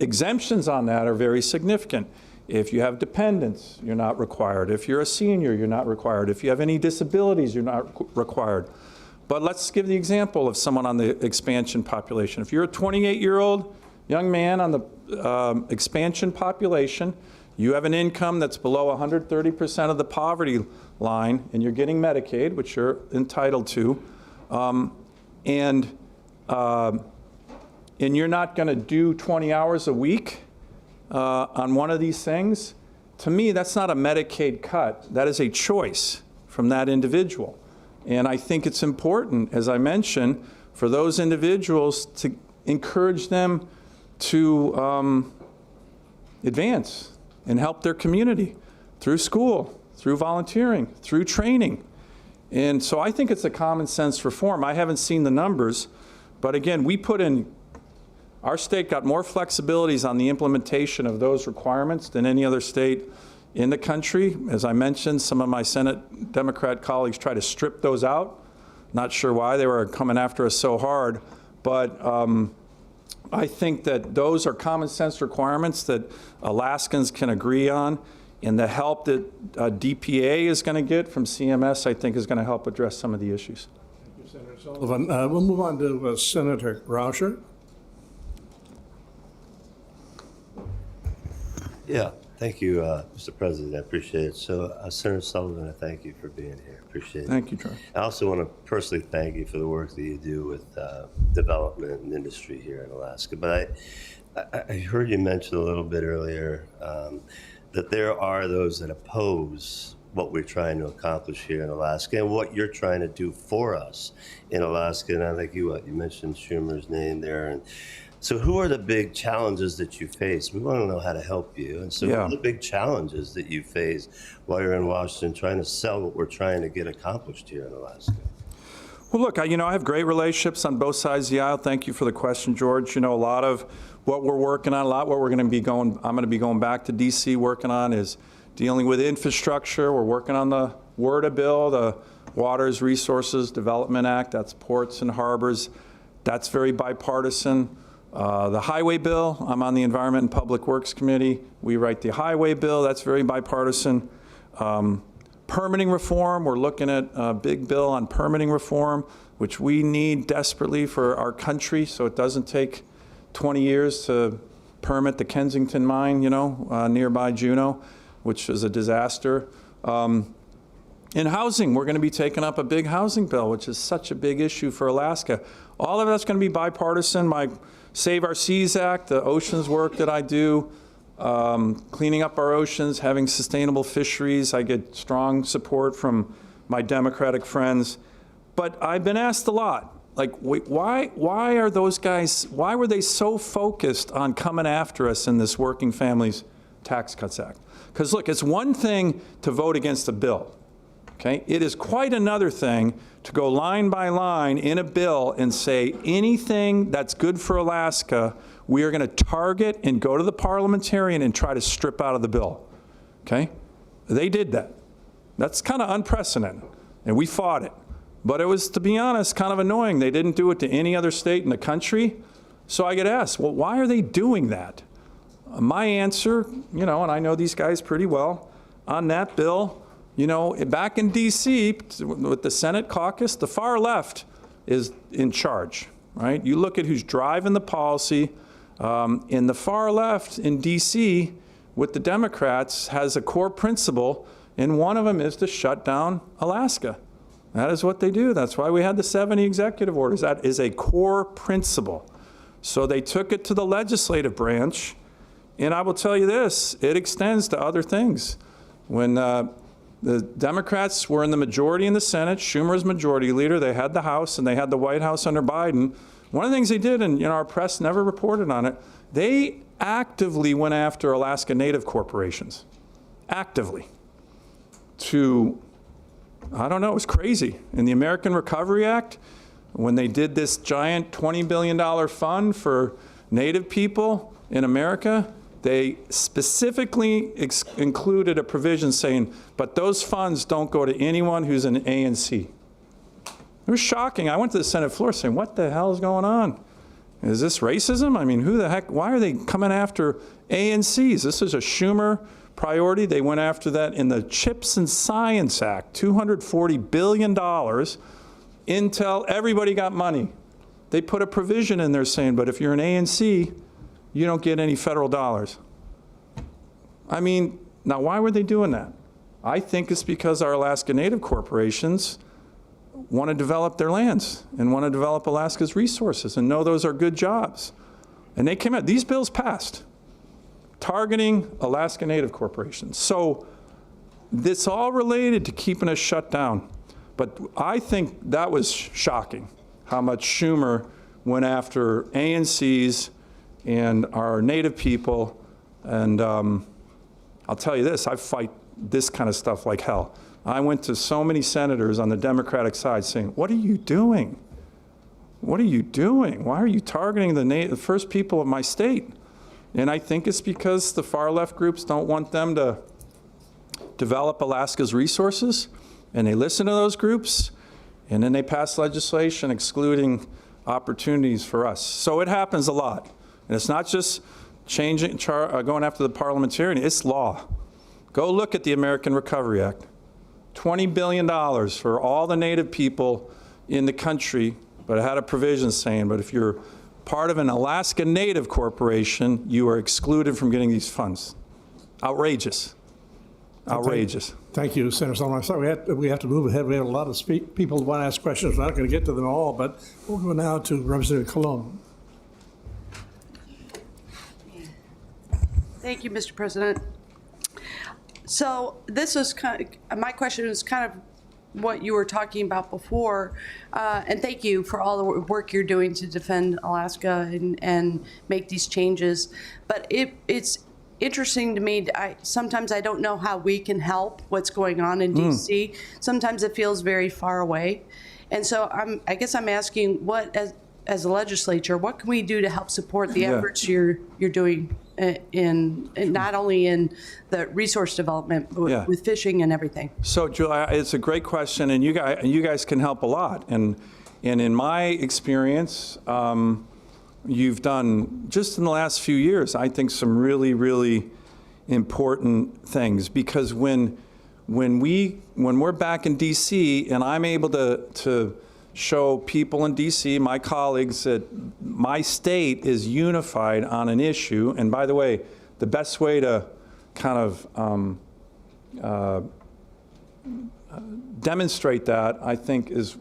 exemptions on that are very significant. If you have dependents, you're not required. If you're a senior, you're not required. If you have any disabilities, you're not required. But let's give the example of someone on the expansion population. If you're a 28-year-old young man on the expansion population, you have an income that's below 130% of the poverty line, and you're getting Medicaid, which you're entitled to, and you're not going to do 20 hours a week on one of these things, to me, that's not a Medicaid cut. That is a choice from that individual. And I think it's important, as I mentioned, for those individuals to encourage them to advance and help their community through school, through volunteering, through training. And so I think it's a common sense reform. I haven't seen the numbers, but again, we put in, our state got more flexibilities on the implementation of those requirements than any other state in the country. As I mentioned, some of my Senate Democrat colleagues try to strip those out. Not sure why they were coming after us so hard, but I think that those are common sense requirements that Alaskans can agree on, and the help that DPA is going to get from CMS, I think, is going to help address some of the issues. Thank you, Senator Sullivan. We'll move on to Senator Rauscher. Yeah, thank you, Mr. President. I appreciate it. So, Senator Sullivan, I thank you for being here. Appreciate it. Thank you, Charlie. I also want to personally thank you for the work that you do with development and industry here in Alaska. But I heard you mention a little bit earlier that there are those that oppose what we're trying to accomplish here in Alaska and what you're trying to do for us in Alaska. And I think you mentioned Schumer's name there. And so who are the big challenges that you face? We want to know how to help you. And so what are the big challenges that you face while you're in Washington trying to sell what we're trying to get accomplished here in Alaska? Well, look, I have great relationships on both sides of the aisle. Thank you for the question, George. A lot of what we're working on, I'm going to be going back to D.C. working on is dealing with infrastructure. We're working on the WRDA bill, the Waters Resources Development Act. That's ports and harbors. That's very bipartisan. The highway bill, I'm on the Environment and Public Works Committee. We write the highway bill. That's very bipartisan. Permitting reform, we're looking at a big bill on permitting reform, which we need desperately for our country, so it doesn't take 20 years to permit the Kensington mine, nearby Juneau, which is a disaster. In housing, we're going to be taking up a big housing bill, which is such a big issue for Alaska. All of that's going to be bipartisan. My Save Our Seas Act, the oceans work that I do, cleaning up our oceans, having sustainable fisheries. I get strong support from my Democratic friends. But I've been asked a lot, like, why are those guys, why were they so focused on coming after us in this Working Families Tax Cuts Act? Because look, it's one thing to vote against a bill. Okay? It is quite another thing to go line by line in a bill and say anything that's good for Alaska, we are going to target and go to the parliamentarian and try to strip out of the bill. Okay? They did that. That's kind of unprecedented, and we fought it. But it was, to be honest, kind of annoying. They didn't do it to any other state in the country. So I get asked, well, why are they doing that? My answer, and I know these guys pretty well, on that bill, back in D.C., with the Senate caucus, the far left is in charge, right? You look at who's driving the policy, and the far left in D.C. with the Democrats has a core principle, and one of them is to shut down Alaska. That is what they do. That's why we had the 70 executive orders. That is a core principle. So they took it to the legislative branch, and I will tell you this, it extends to other things. When the Democrats were in the majority in the Senate, Schumer's majority leader, they had the House and they had the White House under Biden. One of the things they did, and our press never reported on it, they actively went after Alaska Native corporations. Actively. To, I don't know, it was crazy. In the American Recovery Act, when they did this giant $20 billion fund for Native people in America, they specifically included a provision saying, but those funds don't go to anyone who's an ANC. It was shocking. I went to the Senate floor saying, what the hell is going on? Is this racism? I mean, who the heck, why are they coming after ANCs? This is a Schumer priority. They went after that in the CHIPS and Science Act, $240 billion. Intel, everybody got money. They put a provision in there saying, but if you're an ANC, you don't get any federal dollars. I mean, now why were they doing that? I think it's because our Alaska Native corporations want to develop their lands and want to develop Alaska's resources and know those are good jobs. And they came out, these bills passed, targeting Alaska Native corporations. So it's all related to keeping us shut down. But I think that was shocking, how much Schumer went after ANCs and our Native people. And I'll tell you this, I fight this kind of stuff like hell. I went to so many senators on the Democratic side saying, what are you doing? What are you doing? Why are you targeting the first people of my state? And I think it's because the far left groups don't want them to develop Alaska's resources, and they listen to those groups, and then they pass legislation excluding opportunities for us. So it happens a lot. And it's not just changing, going after the parliamentarian, it's law. Go look at the American Recovery Act. $20 billion for all the Native people in the country, but it had a provision saying, but if you're part of an Alaska Native corporation, you are excluded from getting these funds. Outrageous. Outrageous. Thank you, Senator Sullivan. I'm sorry we have to move ahead. We have a lot of people who want to ask questions. We're not going to get to them all, but we'll go now to Representative Colon. Thank you, Mr. President. So this is my question is kind of what you were talking about before, and thank you for all the work you're doing to defend Alaska and make these changes. But it's interesting to me. Sometimes I don't know how we can help what's going on in D.C. Sometimes it feels very far away, and so I guess I'm asking, what as a legislature, what can we do to help support the efforts you're doing in not only in the resource development, but with fishing and everything? So, Julia, it's a great question, and you guys can help a lot. And in my experience, you've done, just in the last few years, I think some really, really important things. Because when we're back in D.C. and I'm able to show people in D.C., my colleagues, that my state is unified on an issue. And by the way, the best way to kind of demonstrate that, I think, is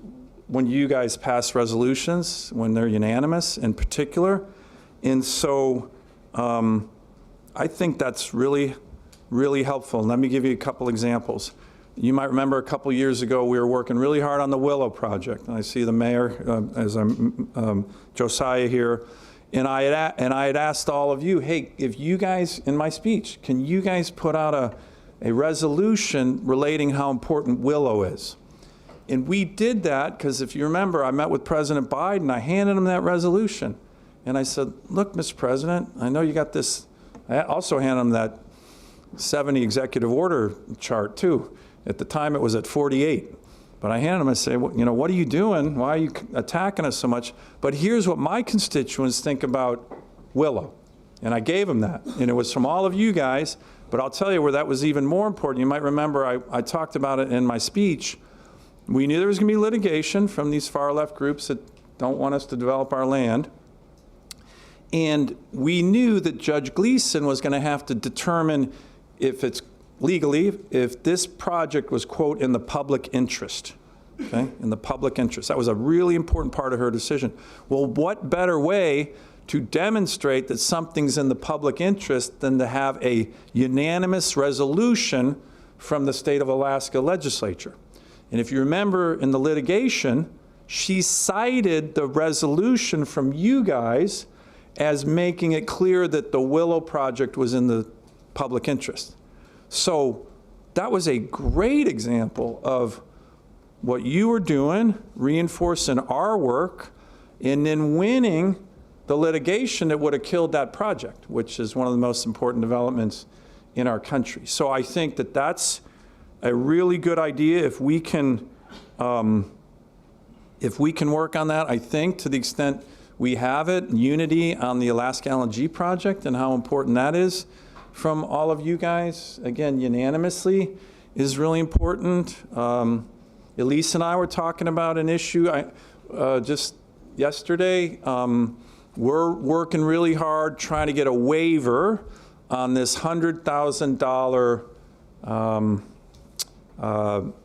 when you guys pass resolutions, when they're unanimous in particular. And so I think that's really, really helpful. Let me give you a couple examples. You might remember a couple years ago, we were working really hard on the Willow project. And I see the mayor, as I'm Josiah here. And I had asked all of you, hey, if you guys, in my speech, can you guys put out a resolution relating how important Willow is? And we did that because, if you remember, I met with President Biden. I handed him that resolution. And I said, look, Mr. President, I know you got this. I also handed him that 70 executive order chart, too. At the time, it was at 48. But I handed him, I say, well, you know, what are you doing? Why are you attacking us so much? But here's what my constituents think about Willow. And I gave him that. And it was from all of you guys. But I'll tell you where that was even more important. You might remember I talked about it in my speech. We knew there was going to be litigation from these far left groups that don't want us to develop our land. And we knew that Judge Gleason was going to have to determine if it's legally, if this project was, quote, in the public interest, okay, in the public interest. That was a really important part of her decision. Well, what better way to demonstrate that something's in the public interest than to have a unanimous resolution from the state of Alaska legislature? And if you remember in the litigation, she cited the resolution from you guys as making it clear that the Willow project was in the public interest. So that was a great example of what you were doing, reinforcing our work, and then winning the litigation that would have killed that project, which is one of the most important developments in our country. So I think that that's a really good idea. If we can work on that, I think, to the extent we have it, unity on the Alaska LNG project and how important that is from all of you guys, again, unanimously, is really important. Elise and I were talking about an issue just yesterday. We're working really hard trying to get a waiver on this $100,000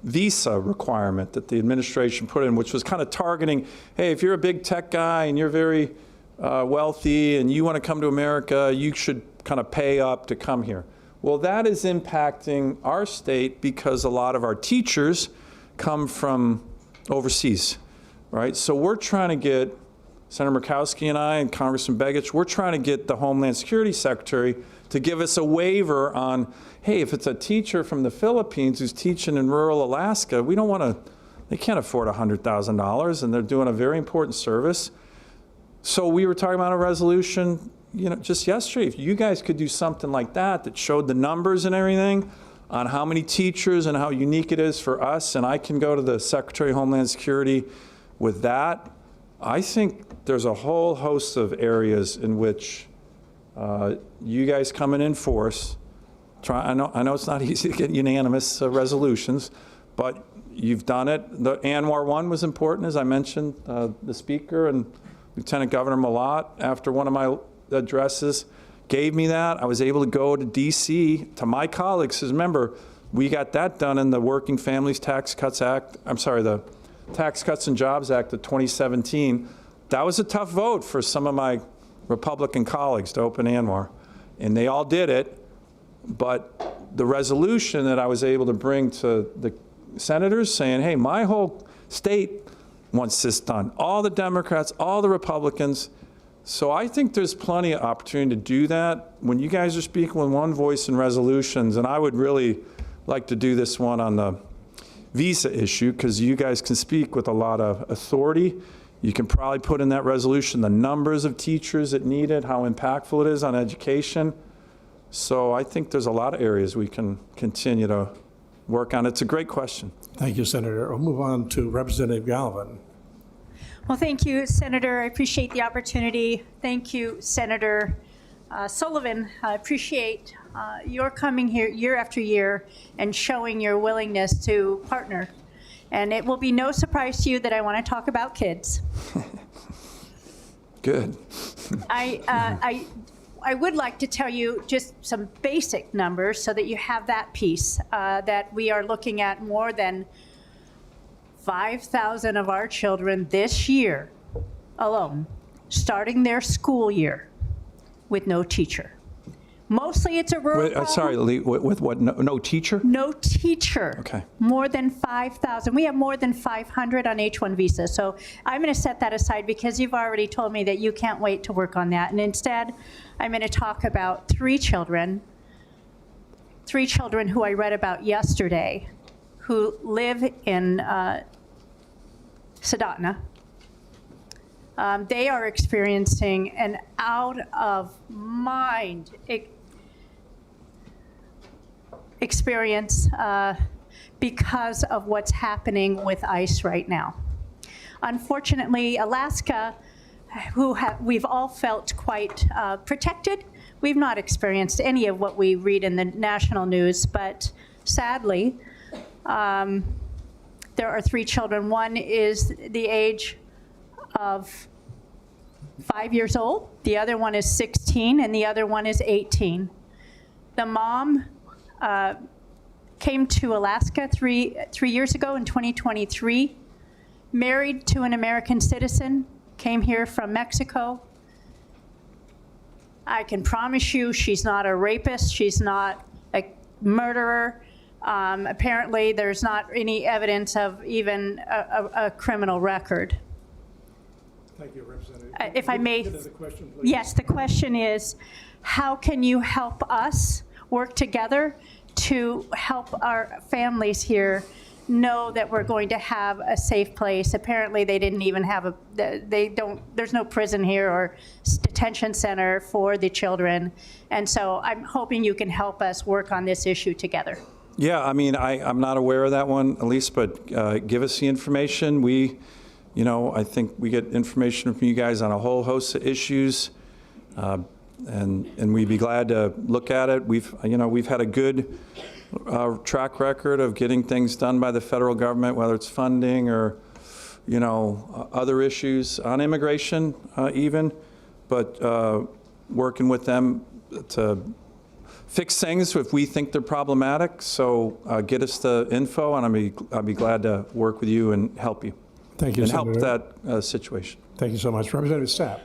visa requirement that the administration put in, which was kind of targeting, hey, if you're a big tech guy and you're very wealthy and you want to come to America, you should kind of pay up to come here. Well, that is impacting our state because a lot of our teachers come from overseas, right? So we're trying to get Senator Murkowski and I and Congressman Begich, we're trying to get the Homeland Security Secretary to give us a waiver on, hey, if it's a teacher from the Philippines who's teaching in rural Alaska, we don't want to, they can't afford $100,000, and they're doing a very important service. So we were talking about a resolution, just yesterday. If you guys could do something like that showed the numbers and everything on how many teachers and how unique it is for us, and I can go to the Secretary of Homeland Security with that, I think there's a whole host of areas in which you guys come and enforce. I know it's not easy to get unanimous resolutions, but you've done it. The Anwar one was important, as I mentioned. The Speaker and Lieutenant Governor Malat, after one of my addresses, gave me that. I was able to go to D.C. to my colleagues, says, remember, we got that done in the Working Families Tax Cuts Act, the Tax Cuts and Jobs Act of 2017. That was a tough vote for some of my Republican colleagues to open Anwar, and they all did it. But the resolution that I was able to bring to the senators saying, hey, my whole state wants this done. All the Democrats, all the Republicans. So I think there's plenty of opportunity to do that when you guys are speaking with one voice in resolutions. And I would really like to do this one on the visa issue, because you guys can speak with a lot of authority. You can probably put in that resolution the numbers of teachers that need it, how impactful it is on education. So I think there's a lot of areas we can continue to work on. It's a great question. Thank you, Senator. We'll move on to Representative Galvin. Well, thank you, Senator. I appreciate the opportunity. Thank you, Senator Sullivan. I appreciate your coming here year after year and showing your willingness to partner. And it will be no surprise to you that I want to talk about kids. Good. I would like to tell you just some basic numbers so that you have that piece, that we are looking at more than 5,000 of our children this year alone starting their school year with no teacher. Mostly it's a rural problem. Sorry, Lee, with what? No teacher? No teacher. Okay. More than 5,000. We have more than 500 on H-1 visas. So I'm going to set that aside because you've already told me that you can't wait to work on that. And instead, I'm going to talk about three children who I read about yesterday who live in Soldotna. They are experiencing an out-of-mind experience because of what's happening with ICE right now. Unfortunately, Alaska, we've all felt quite protected. We've not experienced any of what we read in the national news, but sadly, there are three children. One is the age of 5 years old, the other one is 16, and the other one is 18. The mom came to Alaska three years ago in 2023, married to an American citizen, came here from Mexico. I can promise you she's not a rapist, she's not a murderer. Apparently there's not any evidence of even a criminal record. Thank you, Representative. If I may, Get to the question, please. yes, the question is, how can you help us work together to help our families here know that we're going to have a safe place? Apparently they didn't even have there's no prison here or detention center for the children. And so I'm hoping you can help us work on this issue together. Yeah, I mean, I'm not aware of that one, Elise, but give us the information. I think we get information from you guys on a whole host of issues, and we'd be glad to look at it. We've had a good track record of getting things done by the federal government, whether it's funding or, other issues on immigration even, but working with them to fix things if we think they're problematic. So get us the info, and I'll be glad to work with you and help you. Thank you, And Senator. help that situation. Thank you so much. Representative Sapp.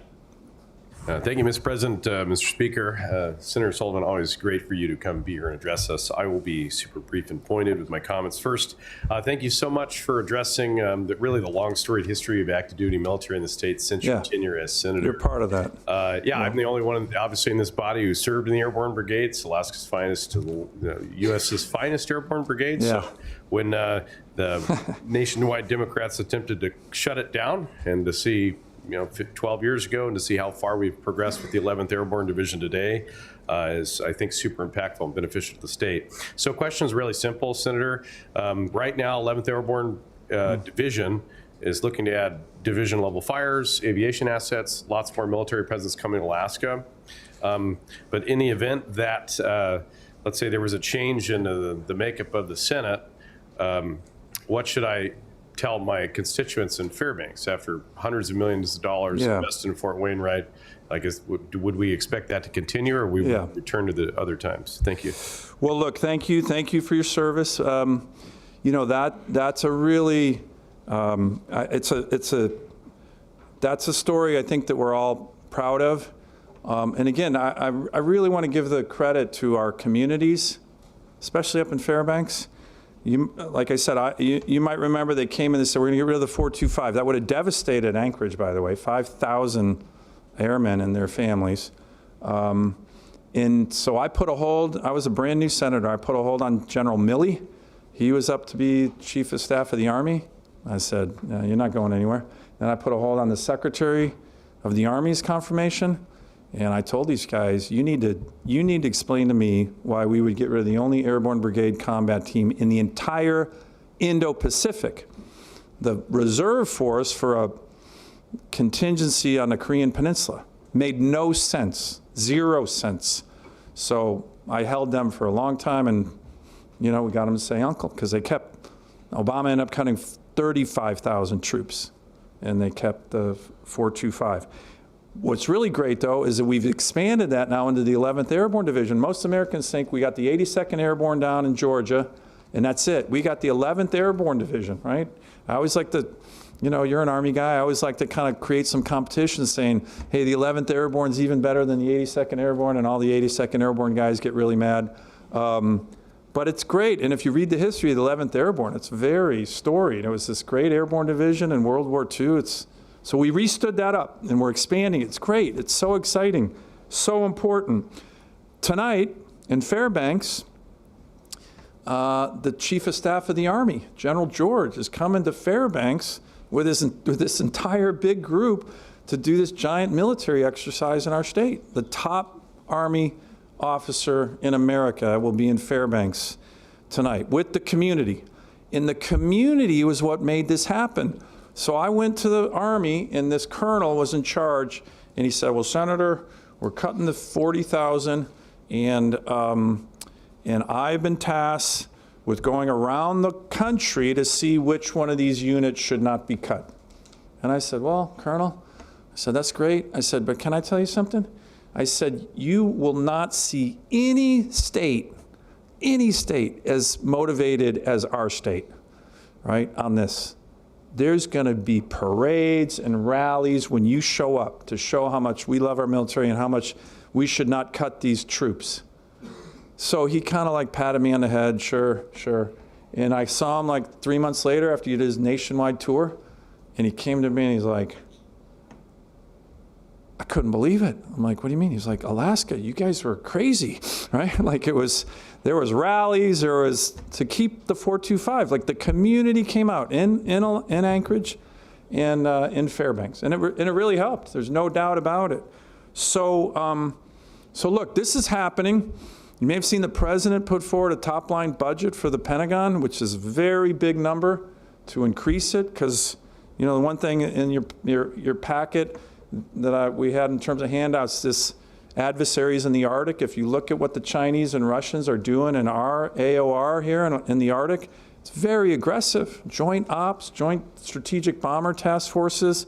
Thank you, Mr. President, Mr. Speaker. Senator Sullivan, always great for you to come be here and address us. I will be super brief and pointed with my comments. First, thank you so much for addressing really the long storied history of active duty military in the state since your tenure as senator. You're part of that. Yeah, I'm the only one, obviously, in this body who served in the airborne brigades, Alaska's finest, the U.S.'s finest airborne brigade. Yeah. So when the nationwide Democrats attempted to shut it down, and to see 12 years ago, and to see how far we've progressed with the 11th Airborne Division today is, I think, super impactful and beneficial to the state. So question is really simple, Senator. Right now, 11th Airborne Division is looking to add division level fires, aviation assets, lots more military presence coming to Alaska. But in the event that, let's say there was a change in the makeup of the Senate, what should I tell my constituents in Fairbanks after hundreds of millions of dollars invested in Fort Wainwright? I guess, would we expect that to continue, or we would return to the other times? Thank you. Well, look, thank you for your service. That's a really that's a story I think that we're all proud of. And again, I really want to give the credit to our communities, especially up in Fairbanks. Like I said, you might remember they came in and said, we're going to get rid of the 425. That would have devastated Anchorage, by the way, 5,000 airmen and their families. And so I put a hold, I was a brand new senator, I put a hold on General Milley. He was up to be Chief of Staff of the Army. I said, no, you're not going anywhere. Then I put a hold on the Secretary of the Army's confirmation. And I told these guys, you need to explain to me why we would get rid of the only airborne brigade combat team in the entire Indo-Pacific. The reserve force for a contingency on the Korean Peninsula made no sense, 0 sense. So I held them for a long time, and we got them to say uncle, because Obama ended up cutting 35,000 troops, and they kept the 425. What's really great, though, is that we've expanded that now into the 11th Airborne Division. Most Americans think we got the 82nd Airborne down in Georgia, and that's it. We got the 11th Airborne Division, right? I always like to, you're an Army guy, I always like to kind of create some competition saying, hey, the 11th Airborne is even better than the 82nd Airborne, and all the 82nd Airborne guys get really mad. But it's great, and if you read the history of the 11th Airborne, it's very storied. It was this great airborne division in World War II. So we restood that up, and we're expanding. It's great. It's so exciting, so important. Tonight in Fairbanks, the Chief of Staff of the Army, General George, is coming to Fairbanks with this entire big group to do this giant military exercise in our state. The top Army officer in America will be in Fairbanks tonight with the community. And the community was what made this happen. So I went to the Army, and this colonel was in charge, and he said, well, Senator, we're cutting the 40,000, and I've been tasked with going around the country to see which one of these units should not be cut. And I said, well, Colonel, I said, that's great. I said, but can I tell you something? I said, you will not see any state as motivated as our state, right, on this. There's going to be parades and rallies when you show up to show how much we love our military and how much we should not cut these troops. So he kind of patted me on the head, sure. And I saw him 3 months later after he did his nationwide tour, and he came to me and he's like, I couldn't believe it. I'm like, what do you mean? He's like, Alaska, you guys were crazy, right? There was rallies, there was to keep the 425. The community came out in Anchorage and in Fairbanks, and it really helped. There's no doubt about it. So look, this is happening. You may have seen the president put forward a top-line budget for the Pentagon, which is a very big number to increase it, because the one thing in your packet that we had in terms of handouts, this adversaries in the Arctic. If you look at what the Chinese and Russians are doing in our AOR here in the Arctic, it's very aggressive. Joint ops, joint strategic bomber task forces,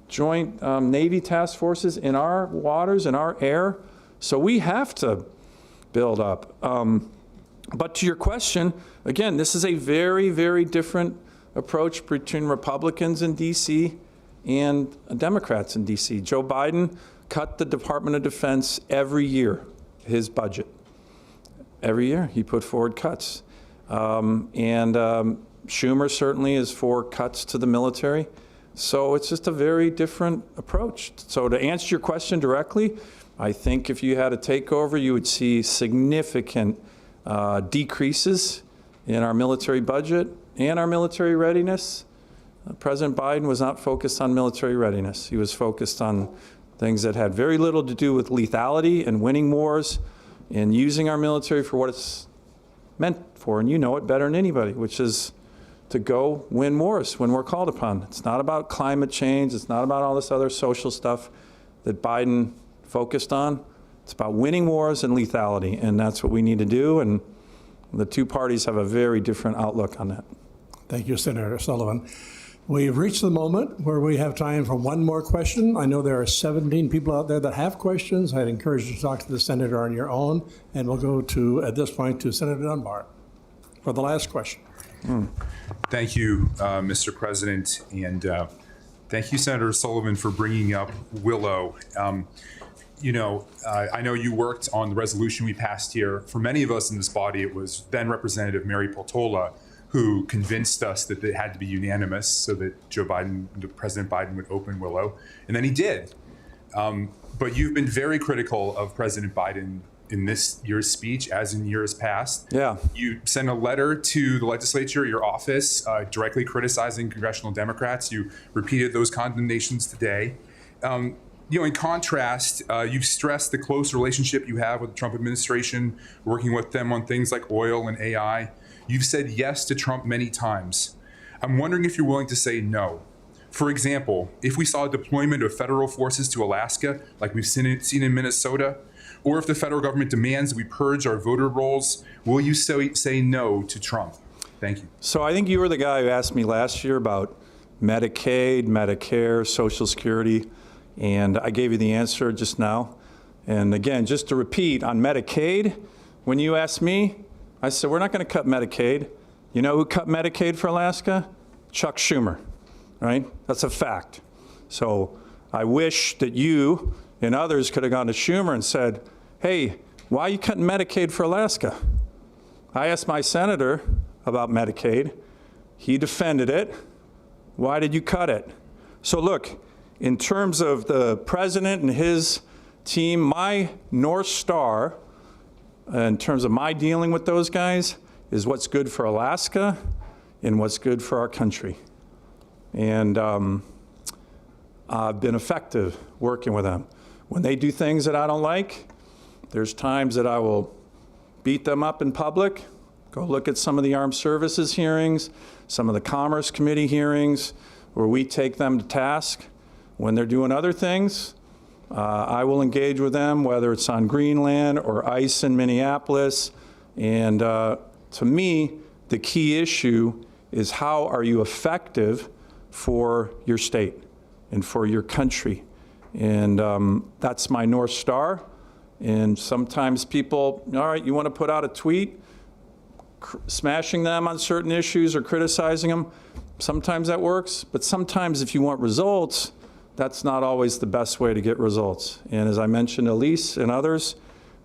joint Navy task forces in our waters, in our air. So we have to build up. But to your question, again, this is a very, very different approach between Republicans in D.C. and Democrats in D.C. Joe Biden cut the Department of Defense every year, his budget. Every year, he put forward cuts. Schumer certainly is for cuts to the military. So it's just a very different approach. So to answer your question directly, I think if you had a takeover, you would see significant decreases in our military budget and our military readiness. President Biden was not focused on military readiness. He was focused on things that had very little to do with lethality and winning wars and using our military for what it's meant for, and you know it better than anybody, which is to go win wars when we're called upon. It's not about climate change. It's not about all this other social stuff that Biden focused on. It's about winning wars and lethality, and that's what we need to do, and the two parties have a very different outlook on that. Thank you, Senator Sullivan. We've reached the moment where we have time for one more question. I know there are 17 people out there that have questions. I'd encourage you to talk to the senator on your own, and we'll go to, at this point, to Senator Dunbar for the last question. Thank you, Mr. President, and thank you, Senator Sullivan, for bringing up Willow. I know you worked on the resolution we passed here. For many of us in this body, it was then Representative Mary Peltola who convinced us that it had to be unanimous so that President Biden would open Willow, and then he did. But you've been very critical of President Biden in this year's speech, as in years past. Yeah. You sent a letter to the legislature, your office, directly criticizing congressional Democrats. You repeated those condemnations today. In contrast, you've stressed the close relationship you have with the Trump administration, working with them on things like oil and AI. You've said yes to Trump many times. I'm wondering if you're willing to say no. For example, if we saw a deployment of federal forces to Alaska, like we've seen in Minnesota, or if the federal government demands that we purge our voter rolls, will you say no to Trump? Thank you. So I think you were the guy who asked me last year about Medicaid, Medicare, Social Security, and I gave you the answer just now. And again, just to repeat, on Medicaid, when you asked me, I said, we're not going to cut Medicaid. You know who cut Medicaid for Alaska? Chuck Schumer, right? That's a fact. So I wish that you and others could have gone to Schumer and said, hey, why are you cutting Medicaid for Alaska? I asked my senator about Medicaid. He defended it. Why did you cut it? So look, in terms of the president and his team, my North Star, in terms of my dealing with those guys, is what's good for Alaska and what's good for our country. And I've been effective working with them. When they do things that I don't like, there's times that I will beat them up in public. Go look at some of the Armed Services hearings, some of the Commerce Committee hearings, where we take them to task. When they're doing other things, I will engage with them, whether it's on Greenland or ICE in Minneapolis. And to me, the key issue is how are you effective for your state and for your country? And that's my North Star. And sometimes people, all right, you want to put out a tweet, smashing them on certain issues or criticizing them. Sometimes that works, but sometimes if you want results, that's not always the best way to get results. And as I mentioned, Elise and others,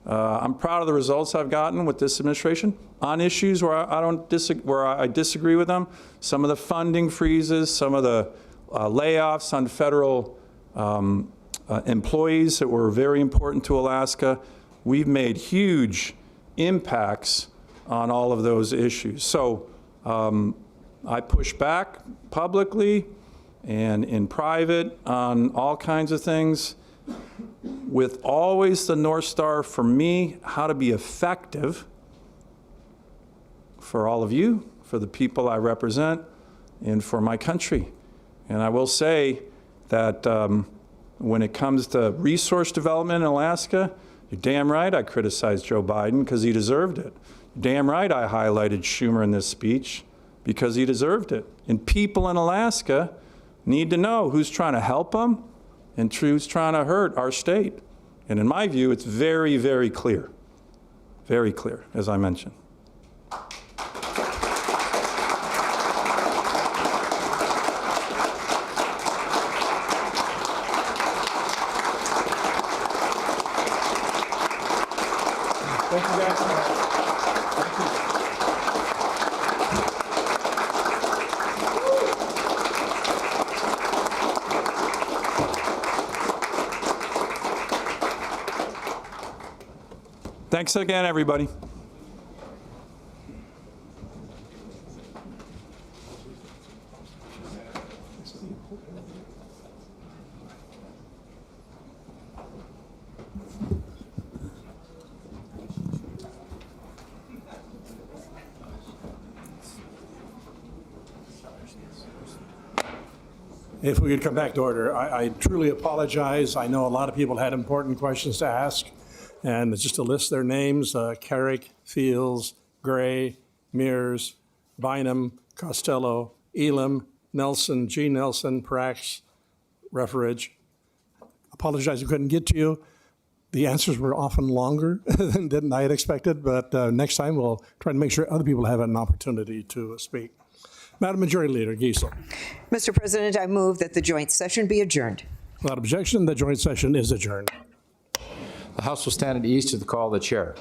I'm proud of the results I've gotten with this administration on issues where I disagree with them. Some of the funding freezes, some of the layoffs on federal employees that were very important to Alaska. We've made huge impacts on all of those issues. So I push back publicly and in private on all kinds of things, with always the North Star for me, how to be effective for all of you, for the people I represent, and for my country. And I will say that when it comes to resource development in Alaska, you're damn right I criticized Joe Biden because he deserved it. Damn right I highlighted Schumer in this speech because he deserved it. And people in Alaska need to know who's trying to help them and who's trying to hurt our state. And in my view, it's very, very clear, as I mentioned. Thank you, guys. Thanks again, everybody. If we could come back to order, I truly apologize. I know a lot of people had important questions to ask, and just to list their names, Carrick, Fields, Gray, Mears, Bynum, Costello, Elam, Nelson, G. Nelson, Prax, Refferidge. Apologize we couldn't get to you. The answers were often longer than I had expected, but next time we'll try to make sure other people have an opportunity to speak. Madam Majority Leader Giesel. Mr. President, I move that the joint session be adjourned. Without objection, the joint session is adjourned. The House will stand at ease to the call of the chair.